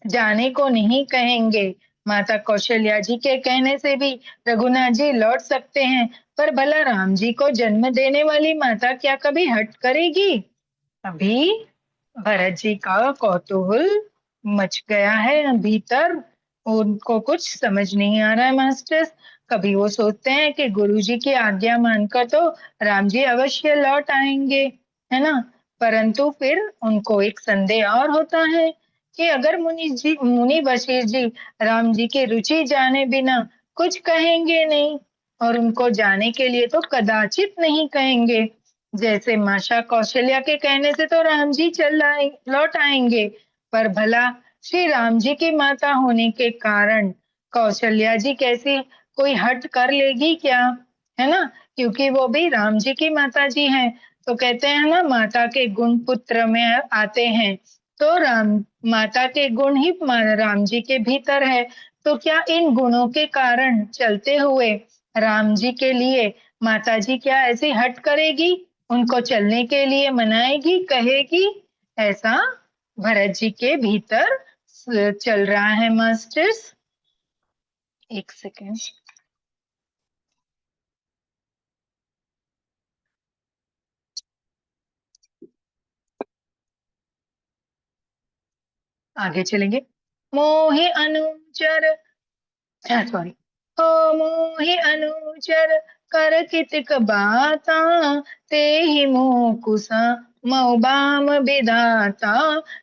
जाने को नहीं कहेंगे। माता कौशल्या जी के कहने से भी रघुनाथ जी लौट सकते हैं, पर भला राम जी को जन्म देने वाली माता क्या कभी हट करेगी? अभी भरत जी का कौतूहल मच गया है भीतर, उनको कुछ समझ नहीं आ रहा है मास्टर्स। कभी वो सोचते हैं कि गुरु जी की आज्ञा मानकर तो राम जी अवश्य लौट आएंगे, है ना। परंतु फिर उनको एक संदेह और होता है कि अगर मुनि वशिष्ठ जी राम जी की रुचि जाने बिना कुछ कहेंगे नहीं, और उनको जाने के लिए तो कदाचित नहीं कहेंगे। जैसे माशा कौशल्या के कहने से तो राम जी लौट आएंगे, पर भला श्री राम जी की माता होने के कारण कौशल्या जी कैसी कोई हट कर लेगी क्या, है ना। क्योंकि वो भी राम जी की माता जी हैं। तो कहते हैं ना, माता के गुण पुत्र में आते हैं, तो माता के गुण ही राम जी के भीतर है। तो क्या इन गुणों के कारण चलते हुए राम जी के लिए माता जी क्या ऐसी हट करेगी, उनको चलने के लिए मनाएगी, कहेगी? ऐसा भरत जी के भीतर चल रहा है मास्टर्स। एक सेकेंड। आगे चलेंगे। मोहि अनुचर, सॉरी, हो मोहि अनुचर कर कितक बाता ते ही मोकुसा मऊ बाम विधाता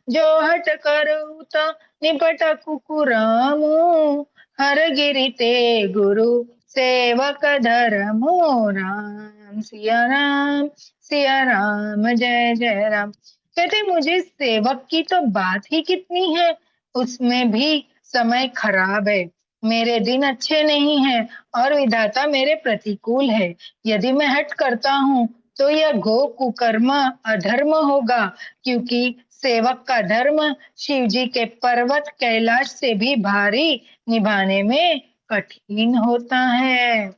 जो हट करूता निपट कुकुरामो हर गिरि ते गुरु सेवक धर्मो राम, सिया राम जय जय राम। कहते मुझे सेवक की तो बात ही कितनी है, उसमें भी समय खराब है, मेरे दिन अच्छे नहीं हैं और विधाता मेरे प्रतिकूल है। यदि मैं हठ करता हूँ तो यह गो कुकर्म अधर्म होगा, क्योंकि सेवक का धर्म शिव जी के पर्वत कैलाश से भी भारी निभाने में कठिन होता है।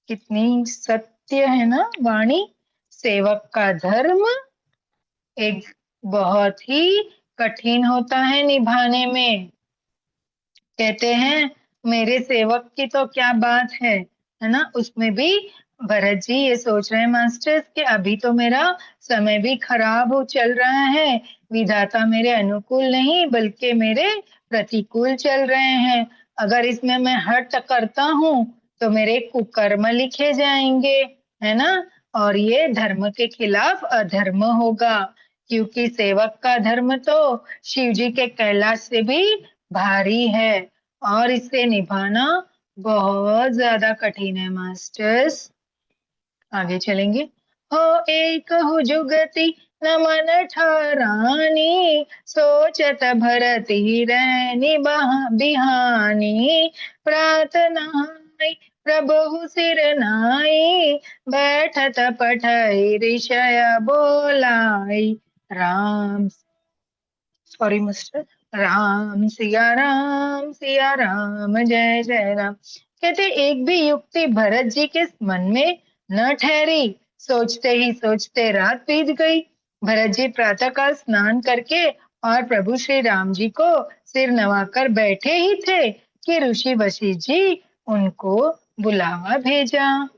कितनी सत्य है ना वाणी। सेवक का धर्म एक बहुत ही कठिन होता है निभाने में। कहते हैं मेरे सेवक की तो क्या बात है ना। उसमें भी भरत जी ये सोच रहे हैं मास्टर्स कि अभी तो मेरा समय भी खराब हो चल रहा है, विधाता मेरे अनुकूल नहीं बल्कि मेरे प्रतिकूल चल रहे हैं। अगर इसमें मैं हट करता हूँ तो मेरे कुकर्म लिखे जाएंगे, है ना, और ये धर्म के खिलाफ अधर्म होगा, क्योंकि सेवक का धर्म तो शिव जी के कैलाश से भी भारी है और इसे निभाना बहुत ज्यादा कठिन है मास्टर्स। आगे चलेंगे। हो एक हो जुगति न मन ठहरानी, सोचत भरती रैनी बिहानी, प्रार्थना प्रभु सिर नाई, बैठत पठई ऋषय बोलाई। राम, सॉरी मिस्टर, सिया राम जय जय राम। कहते एक भी युक्ति भरत जी के मन में न ठहरी, सोचते ही सोचते रात बीत गई। भरत जी प्रातःकाल स्नान करके और प्रभु श्री राम जी को सिर नवाकर बैठे ही थे कि ऋषि वशिष्ठ जी उनको बुलावा भेजा।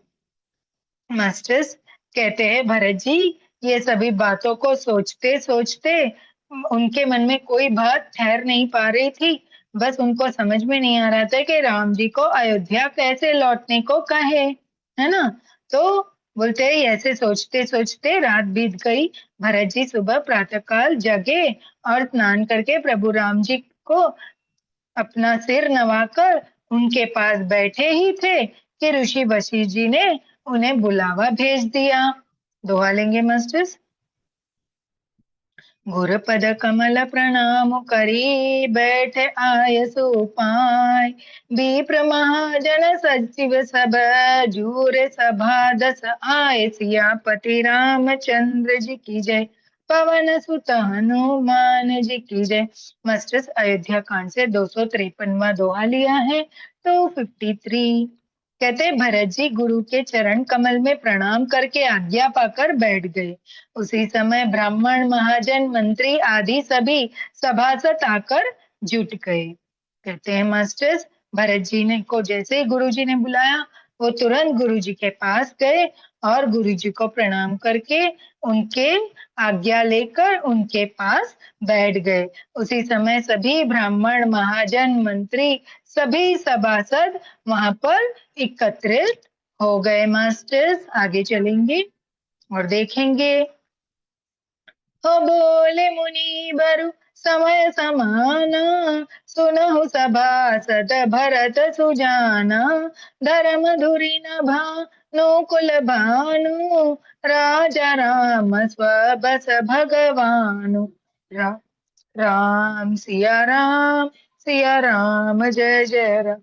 मास्टर्स कहते हैं भरत जी ये सभी बातों को सोचते सोचते उनके मन में कोई बात ठहर नहीं पा रही थी। बस उनको समझ में नहीं आ रहा था कि राम जी को अयोध्या कैसे लौटने को कहे, है ना। तो बोलते हैं ऐसे सोचते सोचते रात बीत गई। भरत जी सुबह प्रातःकाल जगे और स्नान करके प्रभु राम जी को अपना सिर नवाकर उनके पास बैठे ही थे कि ऋषि वशिष्ठ जी ने उन्हें बुलावा भेज दिया। दोहा लेंगे मास्टर्स। गुर पद कमल प्रणाम करी, बैठ आय सुपाय, विप्र महाजन सचिव सब, जूर सभा दस आय, सियापति रामचंद्र जी की जय, पवन सुत हनुमान जी की जय। मास्टर्स अयोध्या कांड से 253वां दोहा लिया है, 253। कहते भरत जी गुरु के चरण कमल में प्रणाम करके आज्ञा पाकर बैठ गए। उसी समय ब्राह्मण महाजन मंत्री आदि सभी सभासद आकर जुट गए। कहते हैं मास्टर्स भरत जी ने को जैसे ही गुरु जी ने बुलाया वो तुरंत गुरु जी के पास गए और गुरु जी को प्रणाम करके उनके आज्ञा लेकर उनके पास बैठ गए। उसी समय सभी ब्राह्मण महाजन मंत्री सभी सभासद वहां पर एकत्रित हो गए। मास्टर्स आगे चलेंगे और देखेंगे। हो बोले मुनि बरु समय समाना, सुनहु सभासद भरत सुजाना, धर्म धुरी न भानु कुल भानु, राजा राम स्वबस भगवानु। रा, सिया राम जय जय राम।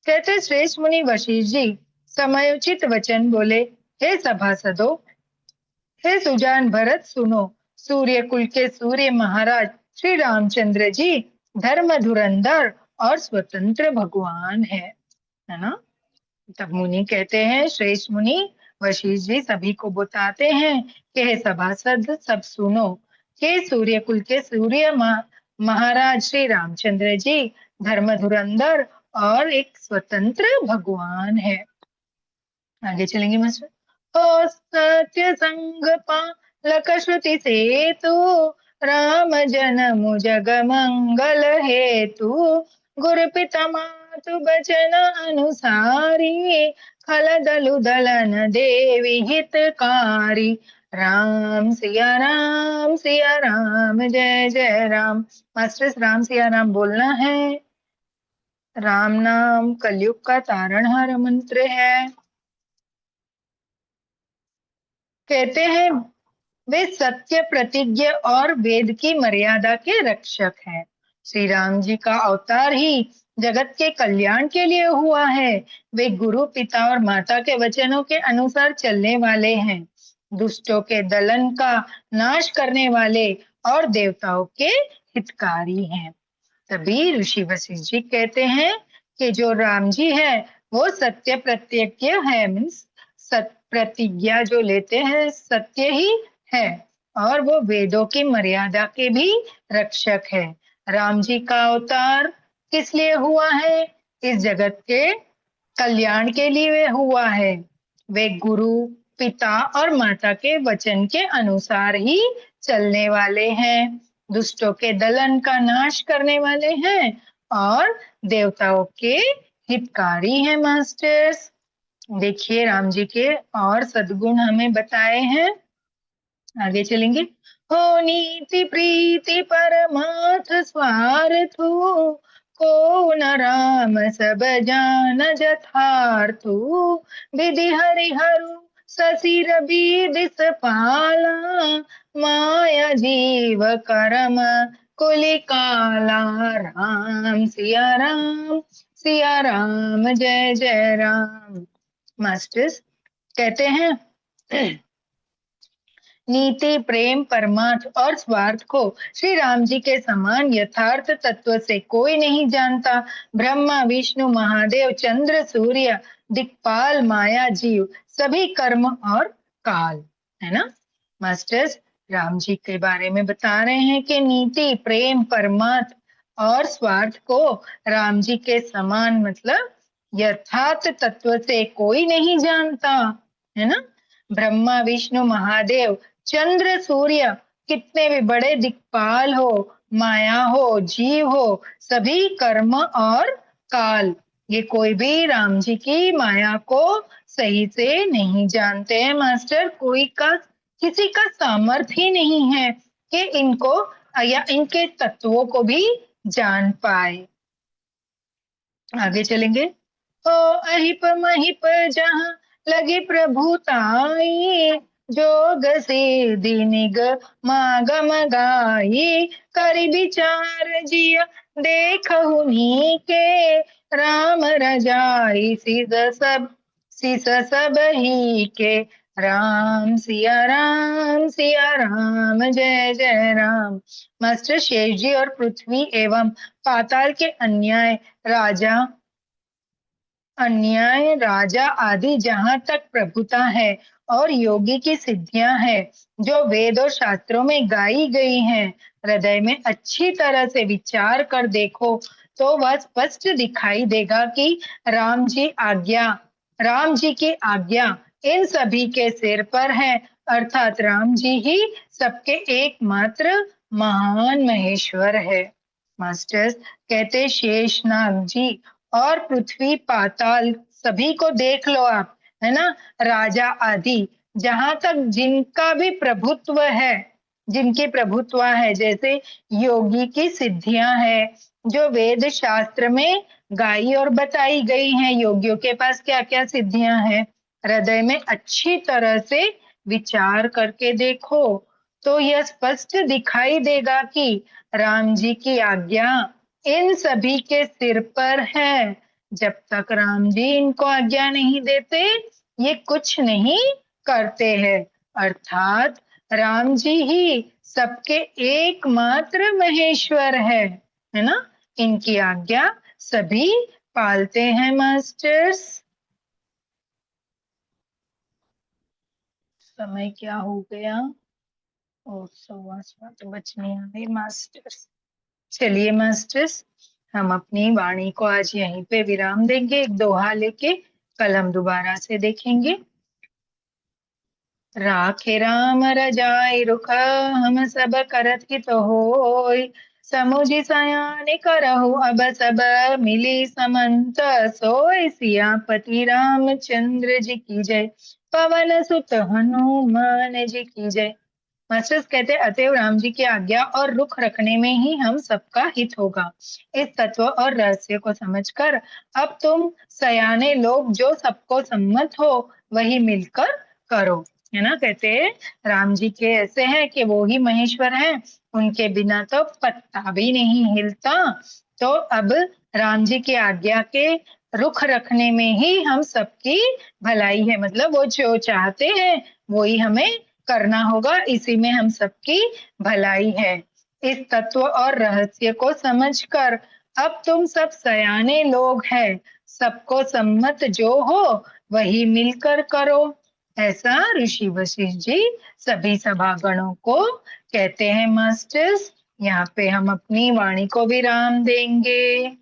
कहते श्रेष्ठ मुनि वशिष्ठ जी समयोचित वचन बोले। हे सभासदों, हे सुजान भरत सुनो, सूर्य कुल के सूर्य महाराज श्री रामचंद्र जी धर्म धुरंधर और स्वतंत्र भगवान है ना। तब मुनि कहते हैं, श्रेष्ठ मुनि वशिष्ठ जी सभी को बताते हैं कि हे सभासद सब सुनो, कि सूर्य कुल के सूर्य महाराज श्री रामचंद्र जी धर्म धुरंधर और एक स्वतंत्र भगवान है। आगे चलेंगे मास्टर। ओ सत्य संग पालक श्रुति सेतु, राम जन्म जग मंगल हेतु, गुरु पिता मातु बचन अनुसारी, खल दलु दलन देवी हितकारी। सिया राम जय जय राम। मास्टर्स राम सिया राम बोलना है, राम नाम कलयुग का तारणहार मंत्र है। कहते हैं वे सत्य प्रतिज्ञ और वेद की मर्यादा के रक्षक हैं। श्री राम जी का अवतार ही जगत के कल्याण के लिए हुआ है। वे गुरु पिता और माता के वचनों के अनुसार चलने वाले हैं। दुष्टों के दलन का नाश करने वाले और देवताओं के हितकारी हैं। तभी ऋषि वशिष्ठ जी कहते हैं कि जो राम जी है वो सत्य प्रतिज्ञ है, मीन्स प्रतिज्ञा जो लेते हैं सत्य ही है, और वो वेदों की मर्यादा के भी रक्षक है। राम जी का अवतार किस लिए हुआ है? इस जगत के कल्याण के लिए हुआ है। वे गुरु पिता और माता के वचन के अनुसार ही चलने वाले हैं। दुष्टों के दलन का नाश करने वाले हैं और देवताओं के हितकारी हैं। मास्टर्स देखिए राम जी के और सद्गुण हमें बताए हैं। आगे चलेंगे। हो नीति प्रीति परमार्थ स्वार्थु, को न राम सब जान जथार्थु। विधि हरिहरु ससिर बीदिस पाला, माया जीव करम कुलिकाला। राम सिया राम जय जय राम। मास्टर्स कहते हैं नीति प्रेम परमार्थ और स्वार्थ को श्री राम जी के समान यथार्थ तत्व से कोई नहीं जानता। ब्रह्मा विष्णु महादेव चंद्र सूर्य दिक्पाल माया जीव सभी कर्म और काल, है ना। मास्टर्स राम जी के बारे में बता रहे हैं कि नीति प्रेम परमार्थ और स्वार्थ को राम जी के समान मतलब यथार्थ तत्व से कोई नहीं जानता, है ना। ब्रह्मा विष्णु महादेव चंद्र सूर्य कितने भी बड़े दिक्पाल हो, माया हो, जीव हो, सभी कर्म और काल, ये कोई भी राम जी की माया को सही से नहीं जानते हैं। मास्टर किसी का सामर्थ्य ही नहीं है कि इनको या इनके तत्वों को भी जान पाए। आगे चलेंगे। ओ अहिप महिप जहाँ लगे प्रभुताई, जोग सिद्धि निग मागम गाई। करि विचार जिय देखहु नीके, राम रजाई सिस सब ही के। राम सिया राम जय जय राम। मास्टर शेष जी और पृथ्वी एवं पाताल के अन्याय राजा आदि जहाँ तक प्रभुता है और योगी की सिद्धियां हैं जो वेद और शास्त्रों में गाई गई हैं, हृदय में अच्छी तरह से विचार कर देखो तो वह स्पष्ट दिखाई देगा कि राम जी की आज्ञा इन सभी के सिर पर है, अर्थात राम जी ही सबके एकमात्र महान महेश्वर है। मास्टर्स कहते शेषनाग जी और पृथ्वी पाताल सभी को देख लो आप, है ना। राजा आदि जहां तक जिनकी प्रभुत्व है, जैसे योगी की सिद्धियां है जो वेद शास्त्र में गाई और बताई गई हैं। योगियों के पास क्या क्या सिद्धियां हैं, हृदय में अच्छी तरह से विचार करके देखो तो यह स्पष्ट दिखाई देगा कि राम जी की आज्ञा इन सभी के सिर पर है। जब तक राम जी इनको आज्ञा नहीं देते ये कुछ नहीं करते हैं, अर्थात राम जी ही सबके एकमात्र महेश्वर है ना। इनकी आज्ञा सभी पालते हैं। मास्टर्स समय क्या हो गया? और 7:15 बजने आए मास्टर्स। चलिए मास्टर्स हम अपनी वाणी को आज यहीं पे विराम देंगे, एक दोहा लेके कल हम दोबारा से देखेंगे। राखे राम रजाई रुख, हम सब करत हित होय। समुझि सयाने करहु अब सब, मिली समंत सोय। सियापति रामचंद्र जी की जय, पवन सुत हनुमान जी की जय। मास्टर्स कहते हैं अतएव राम जी की आज्ञा और रुख रखने में ही हम सबका हित होगा। इस तत्व और रहस्य को समझकर अब तुम सयाने लोग जो सबको सम्मत हो वही मिलकर करो। है ना, कहते हैं राम जी के ऐसे हैं कि वो ही महेश्वर हैं, उनके बिना तो पत्ता भी नहीं हिलता। तो अब राम जी की आज्ञा के रुख रखने में ही हम सबकी भलाई है, मतलब वो जो चाहते हैं वो ही हमें करना होगा, इसी में हम सबकी भलाई है। इस तत्व और रहस्य को समझकर अब तुम सब सयाने लोग हैं, सबको सम्मत जो हो वही मिलकर करो। ऐसा ऋषि वशिष्ठ जी सभी सभागणों को कहते हैं। मास्टर्स, यहाँ पे हम अपनी वाणी को विराम देंगे।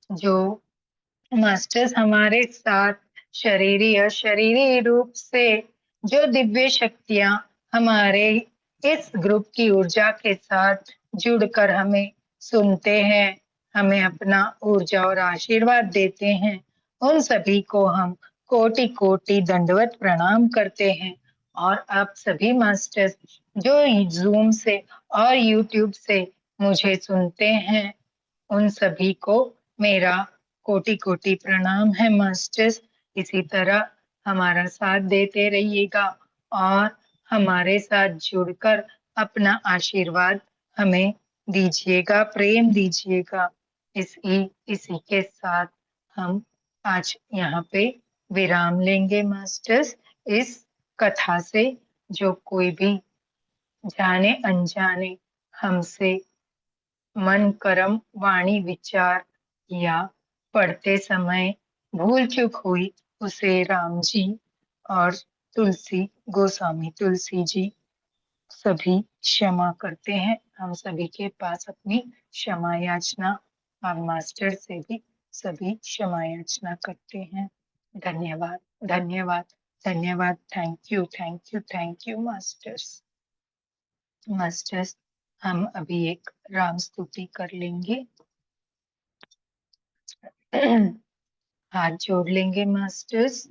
जो मास्टर्स हमारे साथ शरीरी अशरीरी रूप से जो दिव्य शक्तियां हमारे इस ग्रुप की ऊर्जा के साथ जुड़कर हमें सुनते हैं, हमें अपना ऊर्जा और आशीर्वाद देते हैं, उन सभी को हम कोटि कोटि दंडवत प्रणाम करते हैं। और आप सभी मास्टर्स जो जूम से और यूट्यूब से मुझे सुनते हैं, उन सभी को मेरा कोटि कोटि प्रणाम है। मास्टर्स, इसी तरह हमारा साथ देते रहिएगा और हमारे साथ जुड़कर अपना आशीर्वाद हमें दीजिएगा, प्रेम दीजिएगा। इसी के साथ हम आज यहाँ पे विराम लेंगे। मास्टर्स, इस कथा से जो कोई भी जाने अनजाने हमसे मन कर्म वाणी विचार या पढ़ते समय भूल चूक हुई, उसे राम जी और तुलसी गोस्वामी तुलसी जी सभी क्षमा करते हैं। हम सभी के पास अपनी क्षमा याचना और मास्टर से भी सभी क्षमा याचना करते हैं। धन्यवाद, धन्यवाद, धन्यवाद। Thank you, thank you, thank you masters. Masters, हम अभी एक राम स्तुति कर लेंगे। हाथ जोड़ लेंगे मास्टर्स।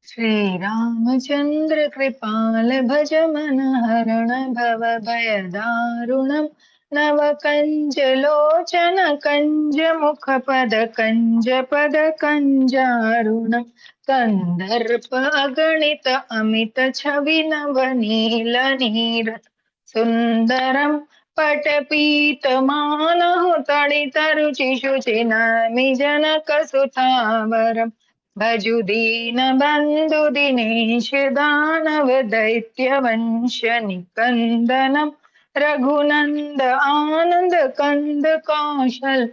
श्री रामचंद्र कृपाल भज मन हरण भव भय दारुणम नव कंज लोचन कंज मुख पद कंजारुणम कंदर्प अगणित अमित छवि नव नील नीरत सुंदरम पटपीत मानहु तड़ित रुचि शुचि नमि जनक सुतावरम भजु दीन बंधु दिनेश दानव दैत्य वंश निकंदनम रघुनंद आनंद कंद कौशल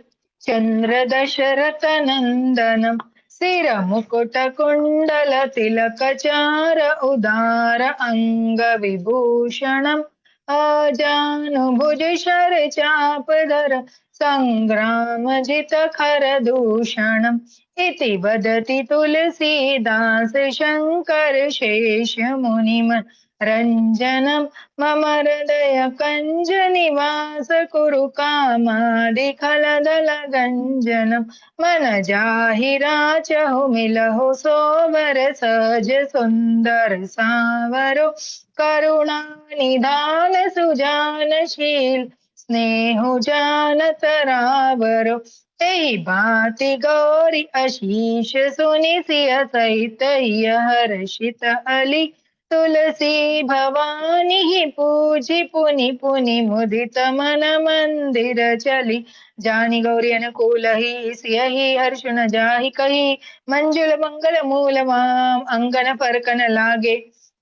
चंद्र दशरथ नंदनम सिर मुकुट कुंडल तिलक चार उदार अंग विभूषणम अजानुभुज शर चापधर संग्राम जित खर दूषणम इति वदति तुलसीदास शंकर शेष मुनिम रंजनम मम हृदय कंज निवास कुरु कामादि खलदल गंजनम मन जाहि राचहु मिलहु सोबर सहज सुंदर सावरो करुणा निधान सुजानशील स्नेहु जानत रावरो तेहि भांति गौरी अशीष सुनि सिय सहित हर्षित अली तुलसी भवानी ही पूजी पुनि पुनि मुदित मन मंदिर चली जानी गौरी अनुकूल ही सियहि हर्ष न जाहि कही मंजुल मंगल मूल माम अंगन फरकन लागे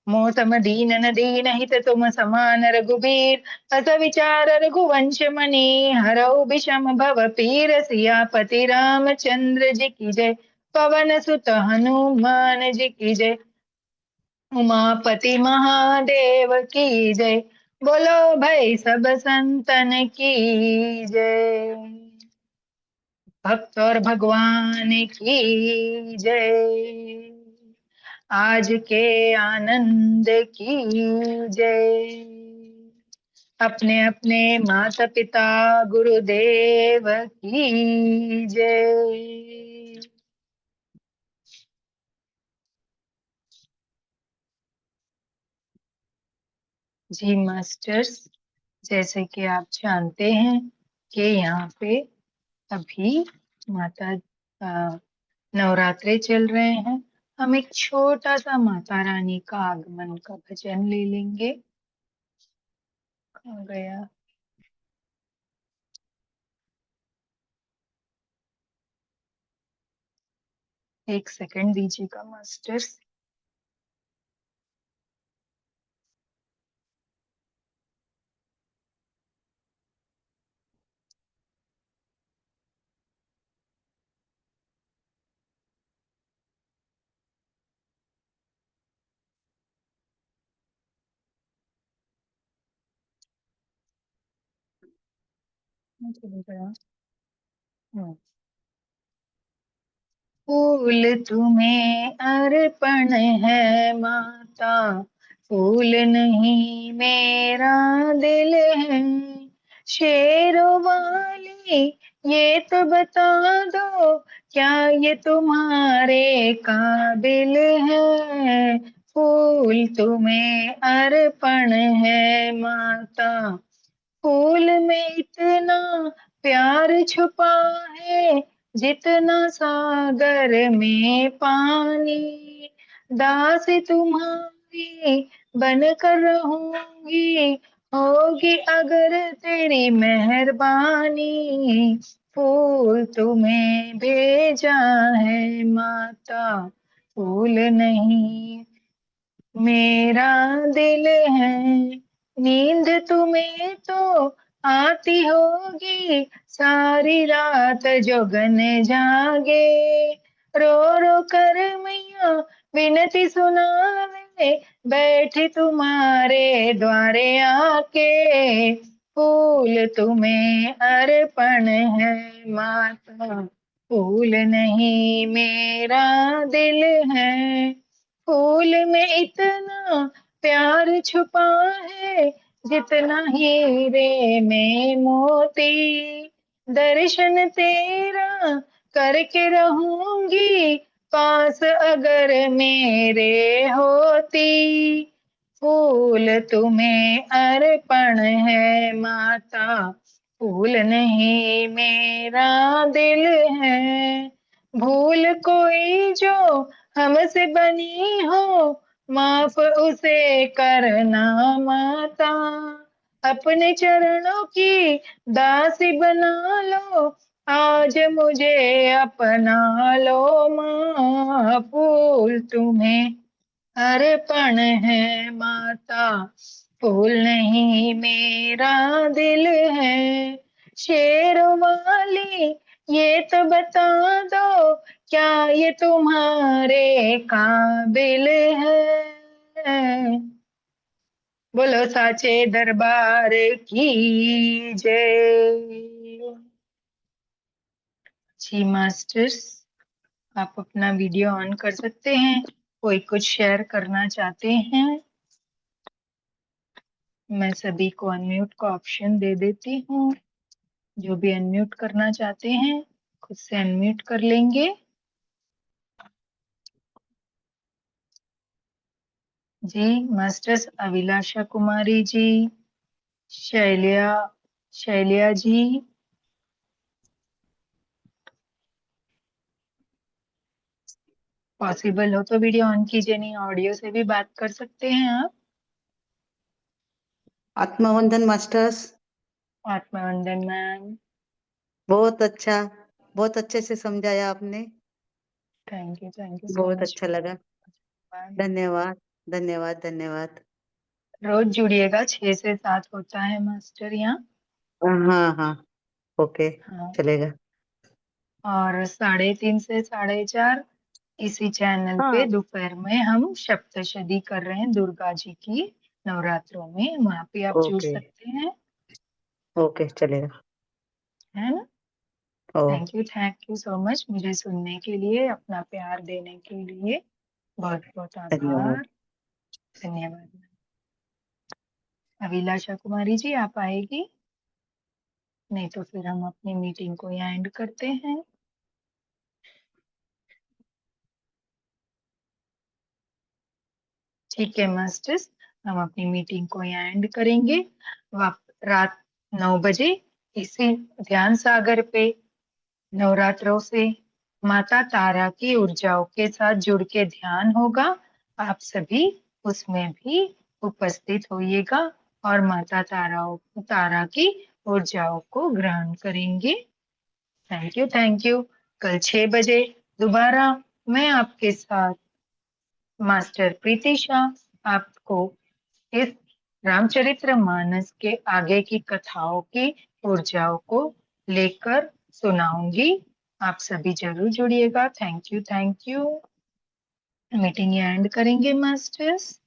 मौसम दीन न दीन हित तुम समान रघुबीर अस विचार रघुवंश मणि हरऊ विषम भव पीर सियापति रामचंद्र जी की जय पवन सुत हनुमान जी की जय उमापति महादेव की जय बोलो भाई सब संतन की जय भक्त और भगवान की जय आज के आनंद की जय अपने अपने माता पिता गुरुदेव की जय। जी मास्टर्स, जैसे कि आप जानते हैं कि यहाँ पे अभी माता नवरात्रे चल रहे हैं। हम एक छोटा सा माता रानी का आगमन का भजन ले लेंगे। कहाँ गया? एक सेकंड दीजिएगा मास्टर्स। चल गया। हम्म। फूल तुम्हें अर्पण है माता, फूल नहीं मेरा दिल है। शेरों वाली ये तो बता दो, क्या ये तुम्हारे काबिल है? फूल तुम्हें अर्पण है माता, फूल में इतना प्यार छुपा है जितना सागर में पानी। दास तुम्हारी बनकर रहूंगी, होगी अगर तेरी मेहरबानी। फूल तुम्हें भेजा है माता, फूल नहीं मेरा दिल है। नींद तुम्हें तो आती होगी, सारी रात जोगन जागे। रो रो कर मैया विनती सुनावे, बैठी तुम्हारे द्वारे आके। फूल तुम्हें अर्पण है माता, फूल नहीं मेरा दिल है। फूल में इतना प्यार छुपा है जितना हीरे में मोती। दर्शन तेरा करके रहूंगी, पास अगर मेरे होती। फूल तुम्हें अर्पण है माता, फूल नहीं मेरा दिल है। भूल कोई जो हमसे बनी हो, माफ उसे करना माता। अपने चरणों की दासी बना लो, आज मुझे अपना लो माँ। फूल तुम्हें अर्पण है माता, फूल नहीं मेरा दिल है। शेरों वाली ये तो बता दो, क्या ये तुम्हारे काबिल है? बोलो साचे दरबार की जय। जी मास्टर्स, आप अपना वीडियो ऑन कर सकते हैं। कोई कुछ शेयर करना चाहते हैं? मैं सभी को अनम्यूट का ऑप्शन दे देती हूँ। जो भी अनम्यूट करना चाहते हैं खुद से अनम्यूट कर लेंगे। जी मास्टर्स अभिलाषा कुमारी जी, शैल्या शैल्या जी, पॉसिबल हो तो वीडियो ऑन कीजिए, नहीं ऑडियो से भी बात कर सकते हैं आप। आत्मवंदन मास्टर्स। आत्मवंदन मैम। बहुत अच्छा, बहुत अच्छे से समझाया आपने। थैंक यू सो बहुत मच अच्छा लगा। मैम। धन्यवाद धन्यवाद धन्यवाद। रोज जुड़िएगा, 6 से 7 होता है मास्टर यहाँ। हाँ हाँ, ओके, हाँ, चलेगा। और 3:30 से 4:30 इसी चैनल पे हाँ, दोपहर में हम सप्तशती कर रहे हैं दुर्गा जी की नवरात्रों में, वहां पे आप जुड़ ओके सकते हैं, ओके, चलेगा। है ना? ओ, थैंक यू सो मच मुझे सुनने के लिए, अपना प्यार देने के लिए। बहुत बहुत धन्यवाद। आभार। धन्यवाद। अभिलाषा कुमारी जी आप आएगी? नहीं तो फिर हम अपनी मीटिंग को यहाँ एंड करते हैं। ठीक है मास्टर्स, हम अपनी मीटिंग को यहाँ एंड करेंगे। रात 9 बजे इसी ध्यान सागर पे नवरात्रों से माता तारा की ऊर्जाओं के साथ जुड़ के ध्यान होगा। आप सभी उसमें भी उपस्थित होइएगा और माता तारा की ऊर्जाओं को ग्रहण करेंगे। Thank you. कल 6 बजे दोबारा मैं आपके साथ मास्टर प्रीति शाह आपको इस रामचरितमानस के आगे की कथाओं की ऊर्जाओं को लेकर सुनाऊंगी। आप सभी जरूर जुड़िएगा। Thank you. मीटिंग एंड करेंगे मास्टर्स।